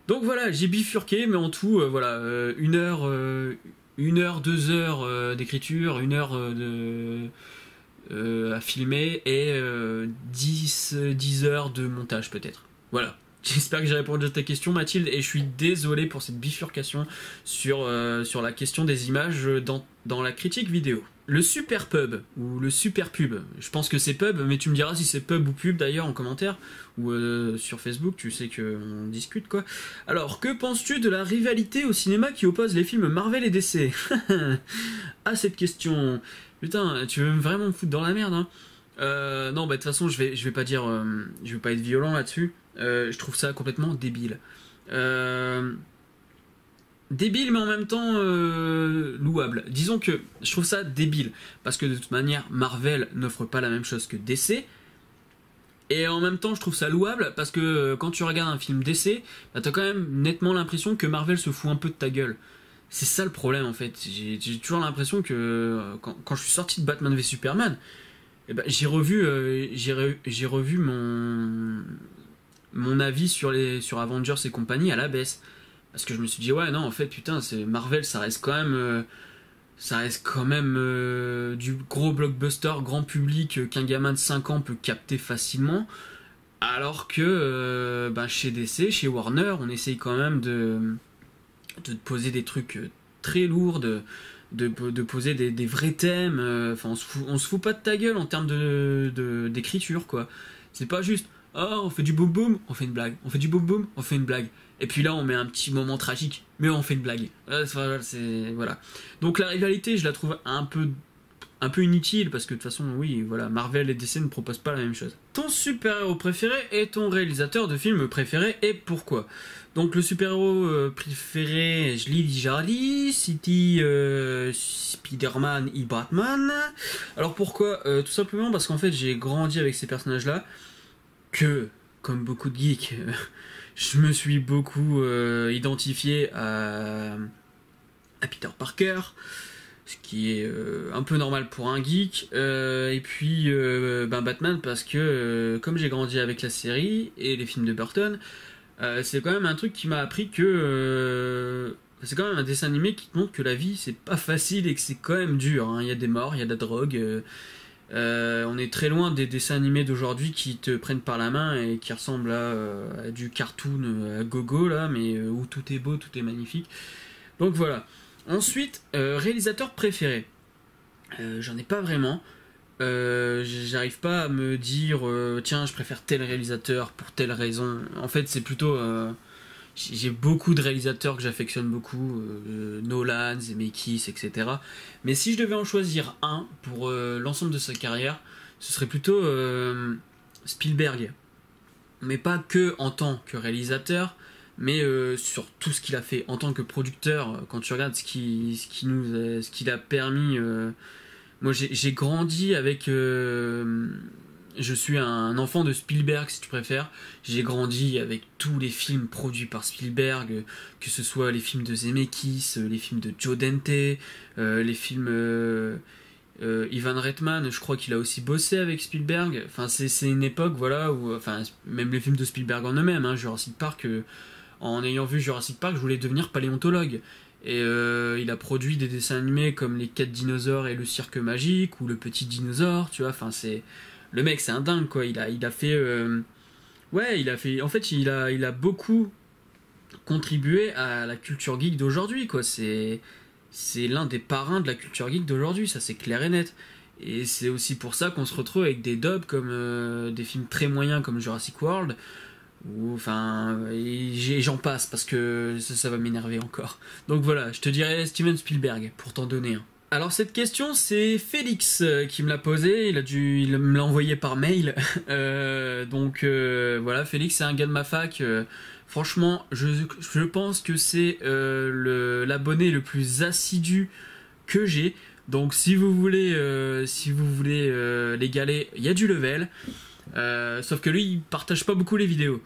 Donc voilà, j'ai bifurqué, mais en tout, voilà, 2 heures d'écriture, 1 heure à filmer et 10 heures de montage peut-être. Voilà. J'espère que j'ai répondu à ta question, Mathilde, et je suis désolé pour cette bifurcation sur la question des images dans la critique vidéo. Le super pub, ou le super pub, je pense que c'est pub, mais tu me diras si c'est pub ou pub d'ailleurs en commentaire, ou sur Facebook, tu sais qu'on discute, quoi. Alors, que penses-tu de la rivalité au cinéma qui oppose les films Marvel et DC? Ah, cette question... Putain, tu veux vraiment me foutre dans la merde, hein. Non, bah de toute façon, je vais pas dire... je vais pas être violent là-dessus. Je trouve ça complètement débile. Débile, mais en même temps louable. Disons que je trouve ça débile, parce que de toute manière, Marvel n'offre pas la même chose que DC. Et en même temps, je trouve ça louable, parce que quand tu regardes un film DC, bah, t'as quand même nettement l'impression que Marvel se fout un peu de ta gueule. C'est ça le problème, en fait. J'ai toujours l'impression que quand je suis sorti de Batman v Superman, eh ben, j'ai revu mon avis sur Avengers et compagnie à la baisse. Parce que je me suis dit, ouais, non, en fait, putain, c'est Marvel, ça reste quand même du gros blockbuster grand public qu'un gamin de 5 ans peut capter facilement. Alors que chez DC, chez Warner, on essaye quand même de poser des trucs très lourds, de poser des vrais thèmes. Enfin, on se fout pas de ta gueule en termes d'écriture, quoi. C'est pas juste oh, on fait du boum boum, on fait une blague. On fait du boum boum, on fait une blague. Et puis là, on met un petit moment tragique, mais on fait une blague. Voilà. Donc la rivalité, je la trouve un peu inutile, parce que de toute façon, oui, voilà, Marvel et DC ne proposent pas la même chose. Ton super-héros préféré et ton réalisateur de film préféré, et pourquoi? Donc le super-héros préféré, je l'ai déjà dit, c'était Spider-Man et Batman. Alors pourquoi? Tout simplement parce qu'en fait, j'ai grandi avec ces personnages-là, que, comme beaucoup de geeks, je me suis beaucoup identifié à Peter Parker, ce qui est un peu normal pour un geek, et puis Batman, parce que comme j'ai grandi avec la série et les films de Burton, c'est quand même un truc qui m'a appris que c'est quand même un dessin animé qui te montre que la vie c'est pas facile et que c'est quand même dur, hein. Il y a des morts, il y a de la drogue, on est très loin des dessins animés d'aujourd'hui qui te prennent par la main et qui ressemblent à du cartoon à gogo là, mais où tout est beau, tout est magnifique. Donc voilà. Ensuite, réalisateur préféré. J'en ai pas vraiment. J'arrive pas à me dire tiens, je préfère tel réalisateur pour telle raison. En fait, c'est plutôt j'ai beaucoup de réalisateurs que j'affectionne beaucoup, Nolan, Zemeckis, etc. Mais si je devais en choisir un pour l'ensemble de sa carrière, ce serait plutôt Spielberg. Mais pas que en tant que réalisateur, mais sur tout ce qu'il a fait en tant que producteur. Quand tu regardes ce qu'il a permis, moi j'ai grandi avec, je suis un enfant de Spielberg si tu préfères. J'ai grandi avec tous les films produits par Spielberg, que ce soit les films de Zemeckis, les films de Joe Dante, les films Ivan Reitman, je crois qu'il a aussi bossé avec Spielberg. Enfin, c'est une époque, voilà, où, enfin, même les films de Spielberg en eux-mêmes, hein, Jurassic Park, en ayant vu Jurassic Park, je voulais devenir paléontologue. Et il a produit des dessins animés comme Les 4 dinosaures et Le Cirque Magique, ou Le Petit Dinosaure, tu vois, enfin, c'est... Le mec, c'est un dingue, quoi. Il a fait... Ouais, il a fait... En fait, il a beaucoup contribué à la culture geek d'aujourd'hui, quoi. C'est l'un des parrains de la culture geek d'aujourd'hui, ça c'est clair et net. Et c'est aussi pour ça qu'on se retrouve avec des dubs comme des films très moyens comme Jurassic World, ou enfin, et j'en passe parce que ça va m'énerver encore. Donc voilà, je te dirais Steven Spielberg pour t'en donner un. Alors cette question, c'est Félix qui me l'a posée, il me l'a envoyé par mail. Donc voilà, Félix c'est un gars de ma fac. Franchement, je pense que c'est l'abonné le plus assidu que j'ai. Donc si vous voulez l'égaler, il y a du level. Sauf que lui, il partage pas beaucoup les vidéos.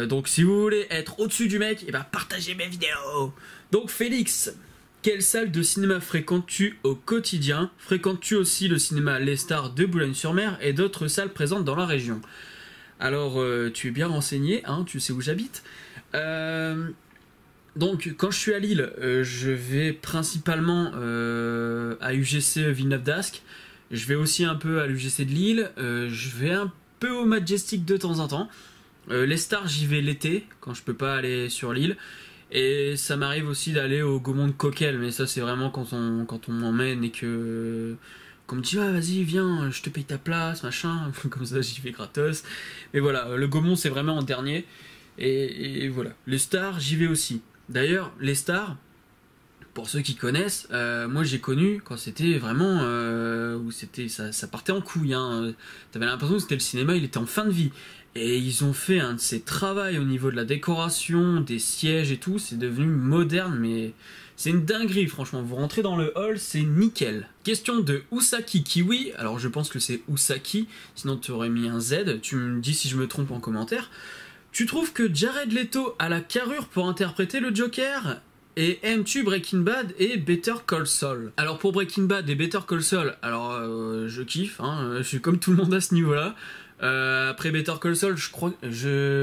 Donc si vous voulez être au-dessus du mec, et ben partagez mes vidéos. Donc Félix, quelle salle de cinéma fréquentes-tu au quotidien? Fréquentes-tu aussi le cinéma Les Stars de Boulogne-sur-Mer et d'autres salles présentes dans la région? Alors, tu es bien renseigné, hein, tu sais où j'habite. Donc, quand je suis à Lille, je vais principalement à UGC Villeneuve d'Ascq. Je vais aussi un peu à l'UGC de Lille. Je vais un peu au Majestic de temps en temps. Les Stars, j'y vais l'été, quand je peux pas aller sur l'île. Et ça m'arrive aussi d'aller au Gaumont de Coquel, mais ça c'est vraiment quand on m'emmène et que... Qu'on me dit, ah vas-y viens, je te paye ta place, machin, comme ça j'y vais gratos. Mais voilà, le Gaumont c'est vraiment en dernier. Et voilà, les Stars j'y vais aussi. D'ailleurs, les Stars, pour ceux qui connaissent, moi j'ai connu quand c'était vraiment... où c'était, ça partait en couille, hein. T'avais l'impression que c'était le cinéma, il était en fin de vie. Et ils ont fait un de ces travaux au niveau de la décoration, des sièges et tout, c'est devenu moderne, mais c'est une dinguerie franchement. Vous rentrez dans le hall, c'est nickel. Question de Usaki Kiwi, alors je pense que c'est Usaki, sinon tu aurais mis un Z, tu me dis si je me trompe en commentaire. Tu trouves que Jared Leto a la carrure pour interpréter le Joker ? Et aimes-tu Breaking Bad et Better Call Saul? Alors pour Breaking Bad et Better Call Saul, alors je kiffe, hein, je suis comme tout le monde à ce niveau-là. Après Better Call Saul, je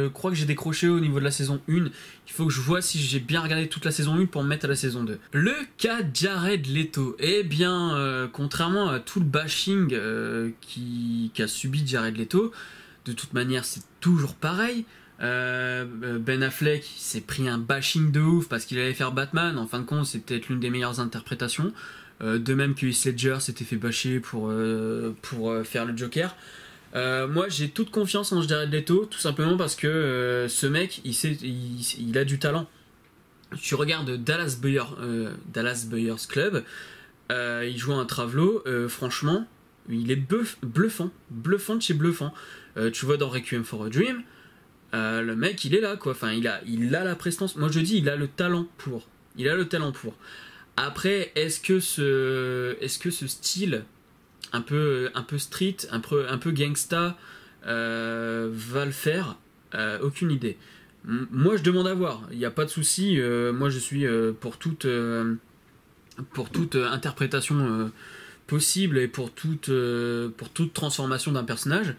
crois que j'ai décroché au niveau de la saison 1. Il faut que je vois si j'ai bien regardé toute la saison 1 pour me mettre à la saison 2. Le cas Jared Leto. Eh bien, contrairement à tout le bashing qu'a subi Jared Leto, de toute manière c'est toujours pareil. Ben Affleck s'est pris un bashing de ouf parce qu'il allait faire Batman. En fin de compte, c'est peut-être l'une des meilleures interprétations. De même que Heath Ledger s'était fait bâcher pour faire le Joker. Moi j'ai toute confiance en Jared Leto, tout simplement parce que ce mec il a du talent. Tu regardes Dallas Buyers Club, il joue un Travelo, franchement il est bluffant de chez bluffant. Tu vois dans Requiem for a Dream, le mec il est là quoi, enfin il a la prestance. Moi je dis il a le talent pour. Après est-ce que ce style un peu street, un peu gangsta va le faire, aucune idée. Moi je demande à voir, il n'y a pas de souci. Moi je suis pour toute interprétation possible et pour toute transformation d'un personnage.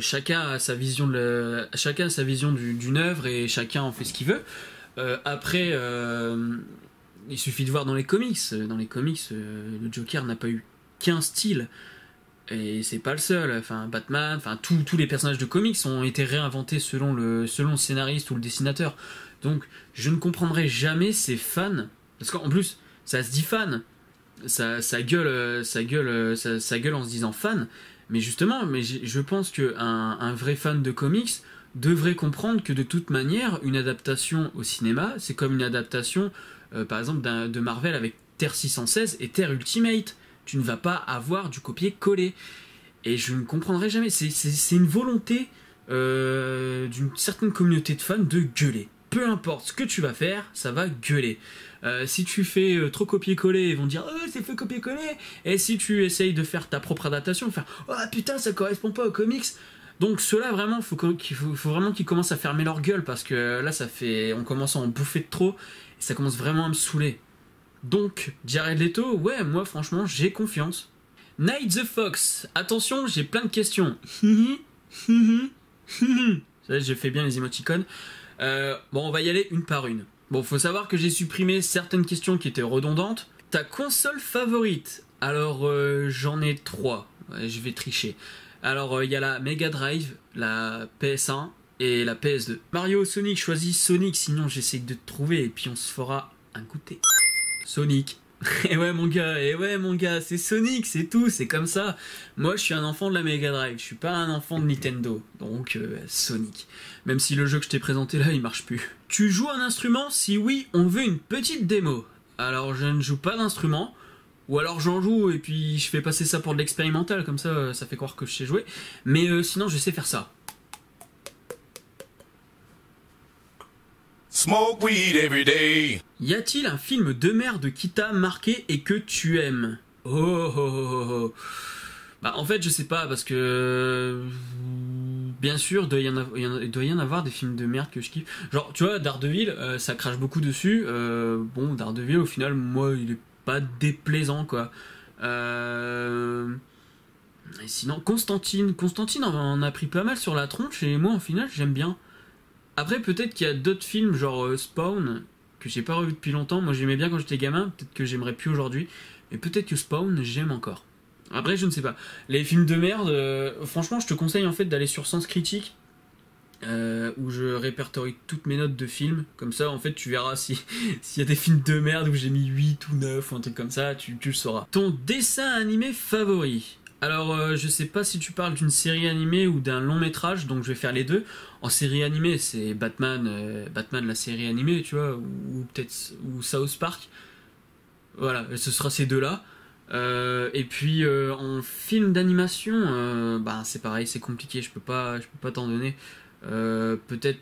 Chacun a sa vision d'une œuvre et chacun en fait ce qu'il veut. Après il suffit de voir dans les comics. Dans les comics, le Joker n'a pas eu qu'un style, et c'est pas le seul. Enfin Batman, enfin tous les personnages de comics ont été réinventés selon le scénariste ou le dessinateur. Donc je ne comprendrai jamais ces fans, parce qu'en plus ça se dit fan, ça gueule en se disant fan, mais justement, je pense que un vrai fan de comics devrait comprendre que de toute manière, une adaptation au cinéma, c'est comme une adaptation, par exemple, de Marvel avec Terre 616 et Terre Ultimate. Tu ne vas pas avoir du copier-coller. Et je ne comprendrai jamais. C'est une volonté d'une certaine communauté de fans de gueuler. Peu importe ce que tu vas faire, ça va gueuler. Si tu fais trop copier-coller, ils vont dire « Oh, c'est fait copier-coller !» Et si tu essayes de faire ta propre adaptation, faire « Oh putain, ça correspond pas aux comics !» Donc ceux-là, vraiment, faut vraiment qu'ils commencent à fermer leur gueule, parce que là, on commence à en bouffer de trop, et ça commence vraiment à me saouler. Donc, Jared Leto, ouais, moi, franchement, j'ai confiance. Night the Fox, attention, j'ai plein de questions. J'ai fait bien les émoticônes. Bon, on va y aller une par une. Bon, faut savoir que j'ai supprimé certaines questions qui étaient redondantes. Ta console favorite? Alors, j'en ai 3. Ouais, je vais tricher. Alors, il y a la Mega Drive, la PS1 et la PS2. Mario, Sonic, choisis Sonic, sinon j'essaie de te trouver et puis on se fera un goûter. Sonic. Et ouais mon gars, c'est Sonic, c'est tout, c'est comme ça. Moi je suis un enfant de la Mega Drive, je suis pas un enfant de Nintendo, donc Sonic. Même si le jeu que je t'ai présenté là il marche plus. Tu joues un instrument? Si oui, on veut une petite démo. Alors je ne joue pas d'instrument, ou alors j'en joue et puis je fais passer ça pour de l'expérimental, comme ça ça fait croire que je sais jouer. Mais sinon je sais faire ça. Smoke weed every day. Y a-t-il un film de merde qui t'a marqué et que tu aimes? Oh. Bah en fait je sais pas, parce que bien sûr il doit y en avoir des films de merde que je kiffe. Genre tu vois Daredevil, ça crache beaucoup dessus. Bon Daredevil au final moi il est pas déplaisant quoi. Et sinon Constantine on a pris pas mal sur la tronche et moi au final j'aime bien. Après peut-être qu'il y a d'autres films genre Spawn que j'ai pas revu depuis longtemps. Moi j'aimais bien quand j'étais gamin, peut-être que j'aimerais plus aujourd'hui, mais peut-être que Spawn j'aime encore. Après je ne sais pas. Les films de merde, franchement je te conseille en fait d'aller sur Sens Critique, où je répertorie toutes mes notes de films. Comme ça en fait tu verras s'il y a des films de merde où j'ai mis 8 ou 9 ou un truc comme ça, tu le sauras. Ton dessin animé favori? Alors je sais pas si tu parles d'une série animée ou d'un long métrage, donc je vais faire les deux. En série animée c'est Batman la série animée tu vois, ou peut-être South Park. Voilà, ce sera ces deux là. Et puis en film d'animation, bah c'est pareil, c'est compliqué, je peux pas t'en donner. Peut-être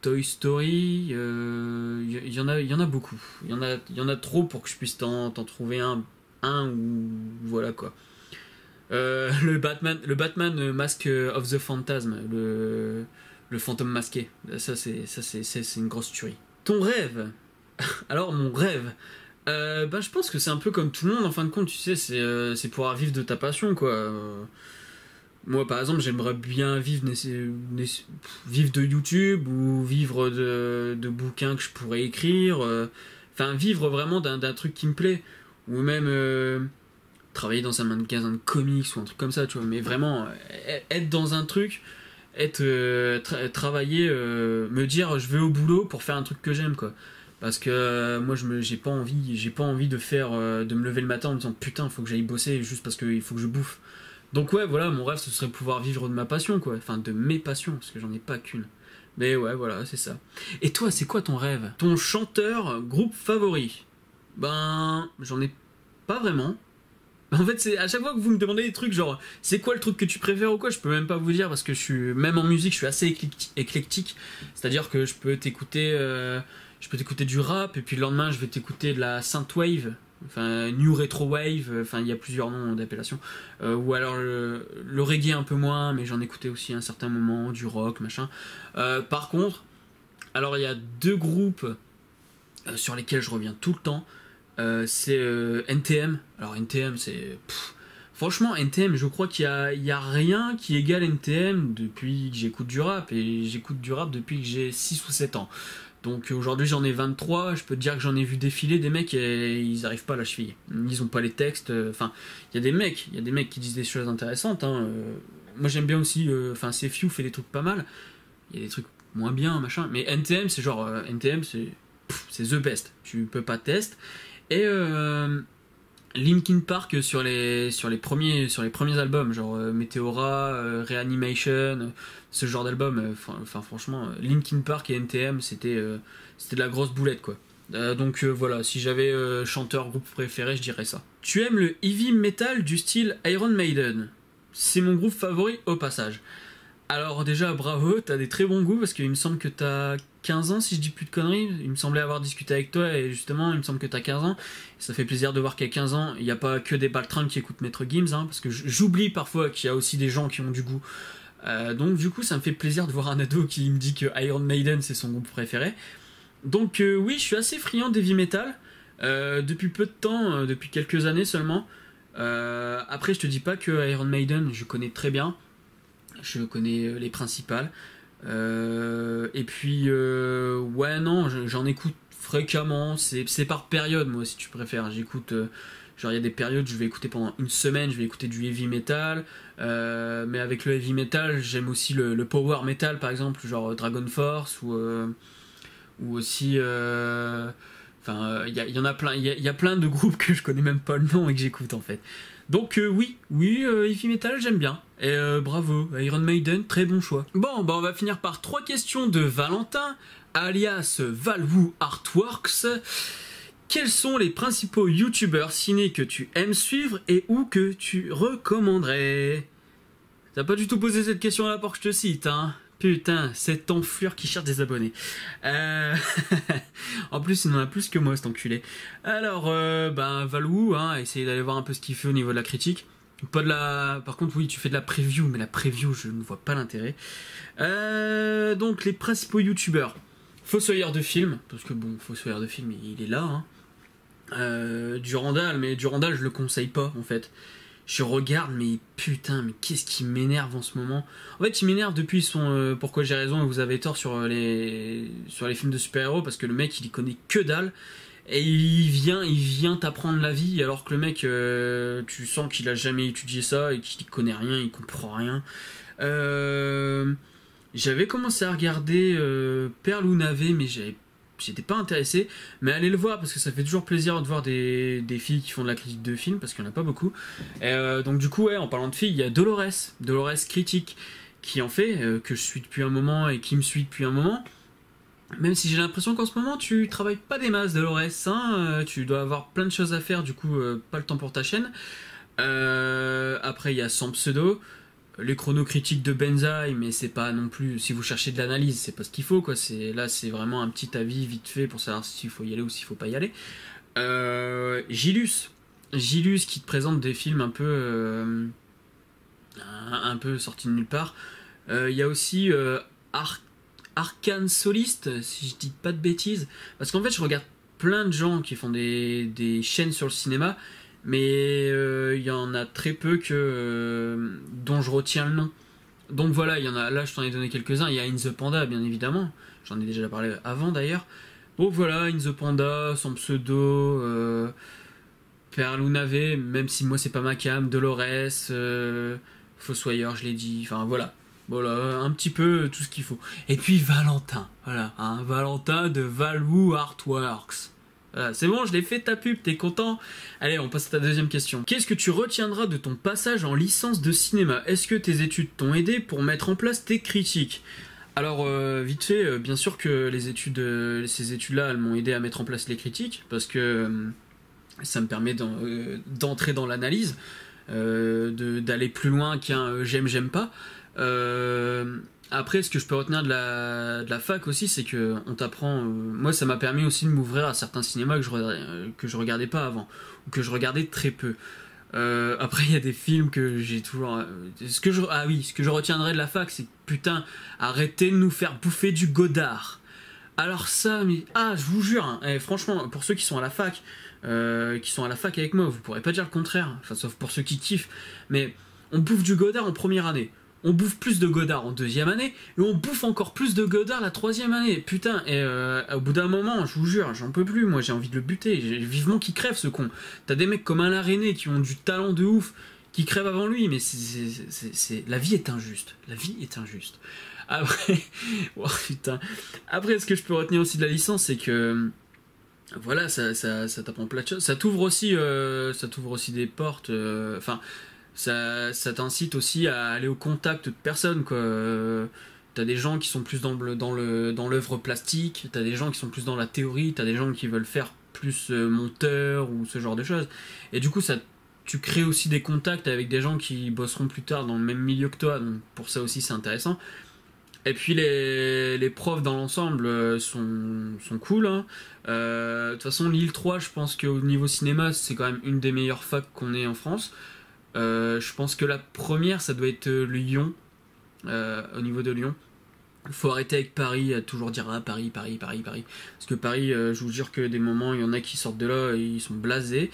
Toy Story, y en a beaucoup. Il y en a trop pour que je puisse t'en trouver un ou voilà quoi. Le Batman Mask of the Phantasm, le fantôme masqué, ça c'est une grosse tuerie. Ton rêve? Alors mon rêve, je pense que c'est un peu comme tout le monde en fin de compte, tu sais, c'est pouvoir vivre de ta passion quoi. Moi par exemple j'aimerais bien vivre de YouTube, ou vivre de bouquins que je pourrais écrire, enfin vivre vraiment d'un truc qui me plaît, ou même travailler dans un magasin de comics ou un truc comme ça, tu vois, mais vraiment être dans un truc, travailler, me dire je vais au boulot pour faire un truc que j'aime quoi. Parce que moi j'ai pas envie de me lever le matin en me disant putain faut que j'aille bosser juste parce qu'il faut que je bouffe. Donc ouais voilà, mon rêve ce serait pouvoir vivre de ma passion quoi, enfin de mes passions, parce que j'en ai pas qu'une. Mais ouais voilà, c'est ça. Et toi c'est quoi ton rêve? Ton chanteur, groupe favori? Ben j'en ai pas vraiment. En fait, c'est à chaque fois que vous me demandez des trucs genre c'est quoi le truc que tu préfères ou quoi, je peux même pas vous dire, parce que même en musique je suis assez éclectique. C'est-à-dire que je peux t'écouter du rap et puis le lendemain je vais t'écouter de la synthwave, enfin new retro wave, enfin il y a plusieurs noms d'appellation, ou alors le reggae un peu moins, mais j'en écoutais aussi à un certain moment, du rock machin. Par contre, alors il y a deux groupes sur lesquels je reviens tout le temps. C'est NTM. Alors NTM c'est... franchement NTM je crois qu'il y a rien qui égale NTM depuis que j'écoute du rap, et j'écoute du rap depuis que j'ai 6 ou 7 ans. Donc aujourd'hui j'en ai 23, je peux te dire que j'en ai vu défiler des mecs et ils arrivent pas à la cheville. Ils ont pas les textes, enfin il y a des mecs qui disent des choses intéressantes hein. Moi j'aime bien aussi, enfin CFU fait des trucs pas mal. Il y a des trucs moins bien machin, mais NTM c'est genre NTM c'est the best. Tu peux pas tester. Et Linkin Park sur les premiers albums, genre Meteora, Reanimation, ce genre d'album. Enfin, franchement, Linkin Park et NTM, c'était de la grosse boulette, quoi. Donc voilà, si j'avais chanteur groupe préféré, je dirais ça. Tu aimes le heavy metal du style Iron Maiden? C'est mon groupe favori au passage. Alors déjà, bravo, t'as des très bons goûts, parce qu'il me semble que t'as 15 ans, si je dis plus de conneries. Il me semblait avoir discuté avec toi, et justement, il me semble que t'as 15 ans. Ça fait plaisir de voir qu'à 15 ans, il n'y a pas que des baltringues qui écoutent Maître Gims, hein, parce que j'oublie parfois qu'il y a aussi des gens qui ont du goût. Donc du coup, ça me fait plaisir de voir un ado qui me dit que Iron Maiden, c'est son groupe préféré. Donc oui, je suis assez friand d'heavy metal, depuis peu de temps, depuis quelques années seulement. Après, je te dis pas que Iron Maiden, je connais très bien. Je connais les principales. Et puis, ouais, non, j'en écoute fréquemment. C'est par période, moi, si tu préfères. J'écoute, genre, il y a des périodes, je vais écouter pendant une semaine, je vais écouter du heavy metal. Mais avec le heavy metal, j'aime aussi le power metal, par exemple, genre Dragon Force ou aussi. Enfin, il y en a plein. Il y a plein de groupes que je connais même pas le nom et que j'écoute en fait. Donc oui, heavy metal j'aime bien. Et bravo, Iron Maiden, très bon choix. Bon, bah on va finir par 3 questions de Valentin, alias Valwoo Artworks. Quels sont les principaux youtubeurs ciné que tu aimes suivre et ou que tu recommanderais? T'as pas du tout posé cette question là pour que je te cite, hein? Putain, cet enflure qui cherche des abonnés. En plus, il en a plus que moi, cet enculé. Alors, Valwoo, hein, essayez d'aller voir un peu ce qu'il fait au niveau de la critique. Pas de la... Par contre, oui, tu fais de la preview, mais la preview, je ne vois pas l'intérêt. Donc, les principaux youtubeurs. Fossoyeur de film, parce que bon, Fossoyeur de film, il est là. Hein. Durandal, mais Durandal, je le conseille pas, en fait. Je regarde, mais putain, mais qu'est-ce qui m'énerve en ce moment? En fait, il m'énerve depuis son Pourquoi j'ai raison et vous avez tort sur les films de super-héros, parce que le mec, il y connaît que dalle, et il vient t'apprendre la vie, alors que le mec, tu sens qu'il a jamais étudié ça, et qu'il connaît rien, il comprend rien. J'avais commencé à regarder Perle ou Navet, mais j'étais pas intéressé, mais allez le voir parce que ça fait toujours plaisir de voir des filles qui font de la critique de films, parce qu'il n'y en a pas beaucoup. Donc du coup, ouais, en parlant de filles, il y a Dolores Critique, qui en fait, que je suis depuis un moment et qui me suit depuis un moment. Même si j'ai l'impression qu'en ce moment tu travailles pas des masses, Dolores, hein, tu dois avoir plein de choses à faire, du coup pas le temps pour ta chaîne. Après il y a Sans Pseudo, les chronocritiques de Benzaï, mais c'est pas non plus, si vous cherchez de l'analyse, c'est pas ce qu'il faut, quoi. Là c'est vraiment un petit avis vite fait pour savoir s'il faut y aller ou s'il faut pas y aller. Gilus qui te présente des films un peu sortis de nulle part. Il y a aussi Arcane Soliste, si je dis pas de bêtises, parce qu'en fait je regarde plein de gens qui font des chaînes sur le cinéma, mais il y en a très peu dont je retiens le nom. Donc voilà, il y en a, là je t'en ai donné quelques-uns. Il y a In the Panda, bien évidemment, j'en ai déjà parlé avant d'ailleurs. Donc voilà, In the Panda, Sans Pseudo, Perle ou Navet, même si moi c'est pas ma cam, Dolores, Fossoyeur, je l'ai dit, enfin voilà. Voilà, un petit peu tout ce qu'il faut. Et puis Valentin, voilà, hein, Valentin de Valwoo Artworks. Voilà, c'est bon, je l'ai fait ta pub, t'es content? Allez, on passe à ta deuxième question. Qu'est-ce que tu retiendras de ton passage en licence de cinéma? Est-ce que tes études t'ont aidé pour mettre en place tes critiques? Alors, vite fait, bien sûr que ces études-là, elles m'ont aidé à mettre en place les critiques, parce que ça me permet d'entrer dans l'analyse, d'aller plus loin qu'un j'aime pas. Après, ce que je peux retenir de la fac aussi, c'est que on t'apprend. Moi, ça m'a permis aussi de m'ouvrir à certains cinémas que je regardais pas avant, ou que je regardais très peu. Après, il y a des films que j'ai toujours. Ce que je retiendrai de la fac, c'est que putain, arrêtez de nous faire bouffer du Godard. Alors ça, mais je vous jure, hein, franchement, pour ceux qui sont à la fac, avec moi, vous pourrez pas dire le contraire. Enfin, sauf pour ceux qui kiffent, mais on bouffe du Godard en première année. On bouffe plus de Godard en deuxième année, et on bouffe encore plus de Godard la troisième année. Putain, et au bout d'un moment, je vous jure, j'en peux plus, moi j'ai envie de le buter. Vivement qu'il crève ce con. T'as des mecs comme Alain René qui ont du talent de ouf, qui crèvent avant lui, mais la vie est injuste. La vie est injuste. Après, oh, putain. Après, ce que je peux retenir aussi de la licence, c'est que voilà, ça t'apprend plein de choses. Ça t'ouvre aussi des portes. Enfin, ça t'incite aussi à aller au contact de personnes, quoi. T'as des gens qui sont plus dans l'œuvre plastique, t'as des gens qui sont plus dans la théorie, t'as des gens qui veulent faire plus monteur ou ce genre de choses. Et du coup, tu crées aussi des contacts avec des gens qui bosseront plus tard dans le même milieu que toi. Donc pour ça aussi, c'est intéressant. Et puis les profs dans l'ensemble sont cool, hein. De toute façon, Lille 3, je pense qu'au niveau cinéma, c'est quand même une des meilleures facs qu'on ait en France. Je pense que la première, ça doit être Lyon, au niveau de Lyon. Il faut arrêter avec Paris, à toujours dire ah, Paris. Parce que Paris, je vous jure que des moments, il y en a qui sortent de là et ils sont blasés.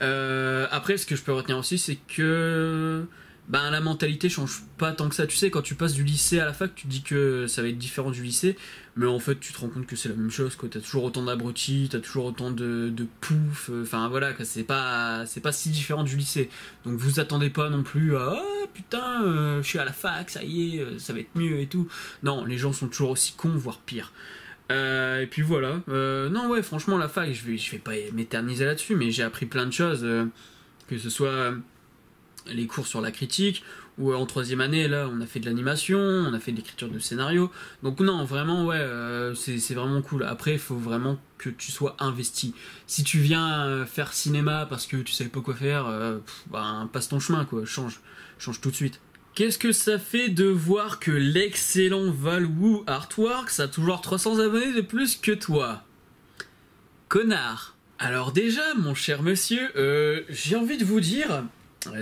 Après, ce que je peux retenir aussi, c'est que la mentalité change pas tant que ça. Tu sais, quand tu passes du lycée à la fac, tu te dis que ça va être différent du lycée, mais en fait, tu te rends compte que c'est la même chose, quoi. T'as toujours autant d'abrutis, t'as toujours autant de poufs. Enfin voilà, quoi. C'est pas si différent du lycée. Donc vous attendez pas non plus à oh putain, je suis à la fac, ça y est, ça va être mieux et tout. Non, les gens sont toujours aussi cons, voire pire. Et puis voilà. Non ouais, franchement la fac, je vais pas m'éterniser là-dessus, mais j'ai appris plein de choses, que ce soit les cours sur la critique, ou en troisième année là on a fait de l'animation, on a fait de l'écriture de scénario. Donc non, vraiment ouais, c'est vraiment cool. Après il faut vraiment que tu sois investi. Si tu viens faire cinéma parce que tu savais pas quoi faire, passe ton chemin, quoi, change tout de suite. Qu'est-ce que ça fait de voir que l'excellent Valwu Artworks a toujours 300 abonnés de plus que toi? Connard. Alors déjà, mon cher monsieur, j'ai envie de vous dire,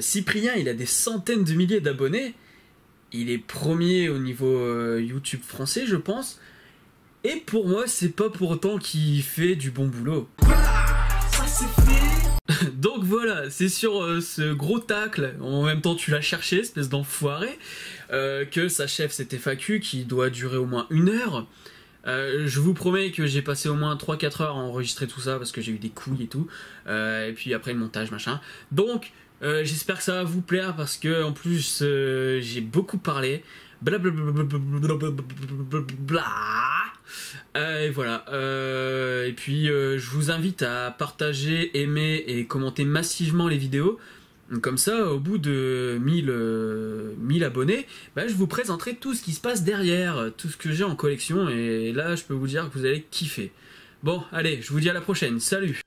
Cyprien, il a des centaines de milliers d'abonnés. Il est premier au niveau YouTube français, je pense. Et pour moi, c'est pas pour autant qu'il fait du bon boulot. Ça c'est fait. Donc voilà, c'est sur ce gros tacle, en même temps tu l'as cherché, espèce d'enfoiré, que s'achève cette FAQ qui doit durer au moins 1 heure. Je vous promets que j'ai passé au moins 3-4 heures à enregistrer tout ça parce que j'ai eu des couilles et tout. Et puis après le montage, machin. Donc j'espère que ça va vous plaire parce que en plus j'ai beaucoup parlé. Et voilà. Et puis je vous invite à partager, aimer et commenter massivement les vidéos. Comme ça, au bout de 1000 abonnés, je vous présenterai tout ce qui se passe derrière, tout ce que j'ai en collection. Et là, je peux vous dire que vous allez kiffer. Bon, allez, je vous dis à la prochaine. Salut!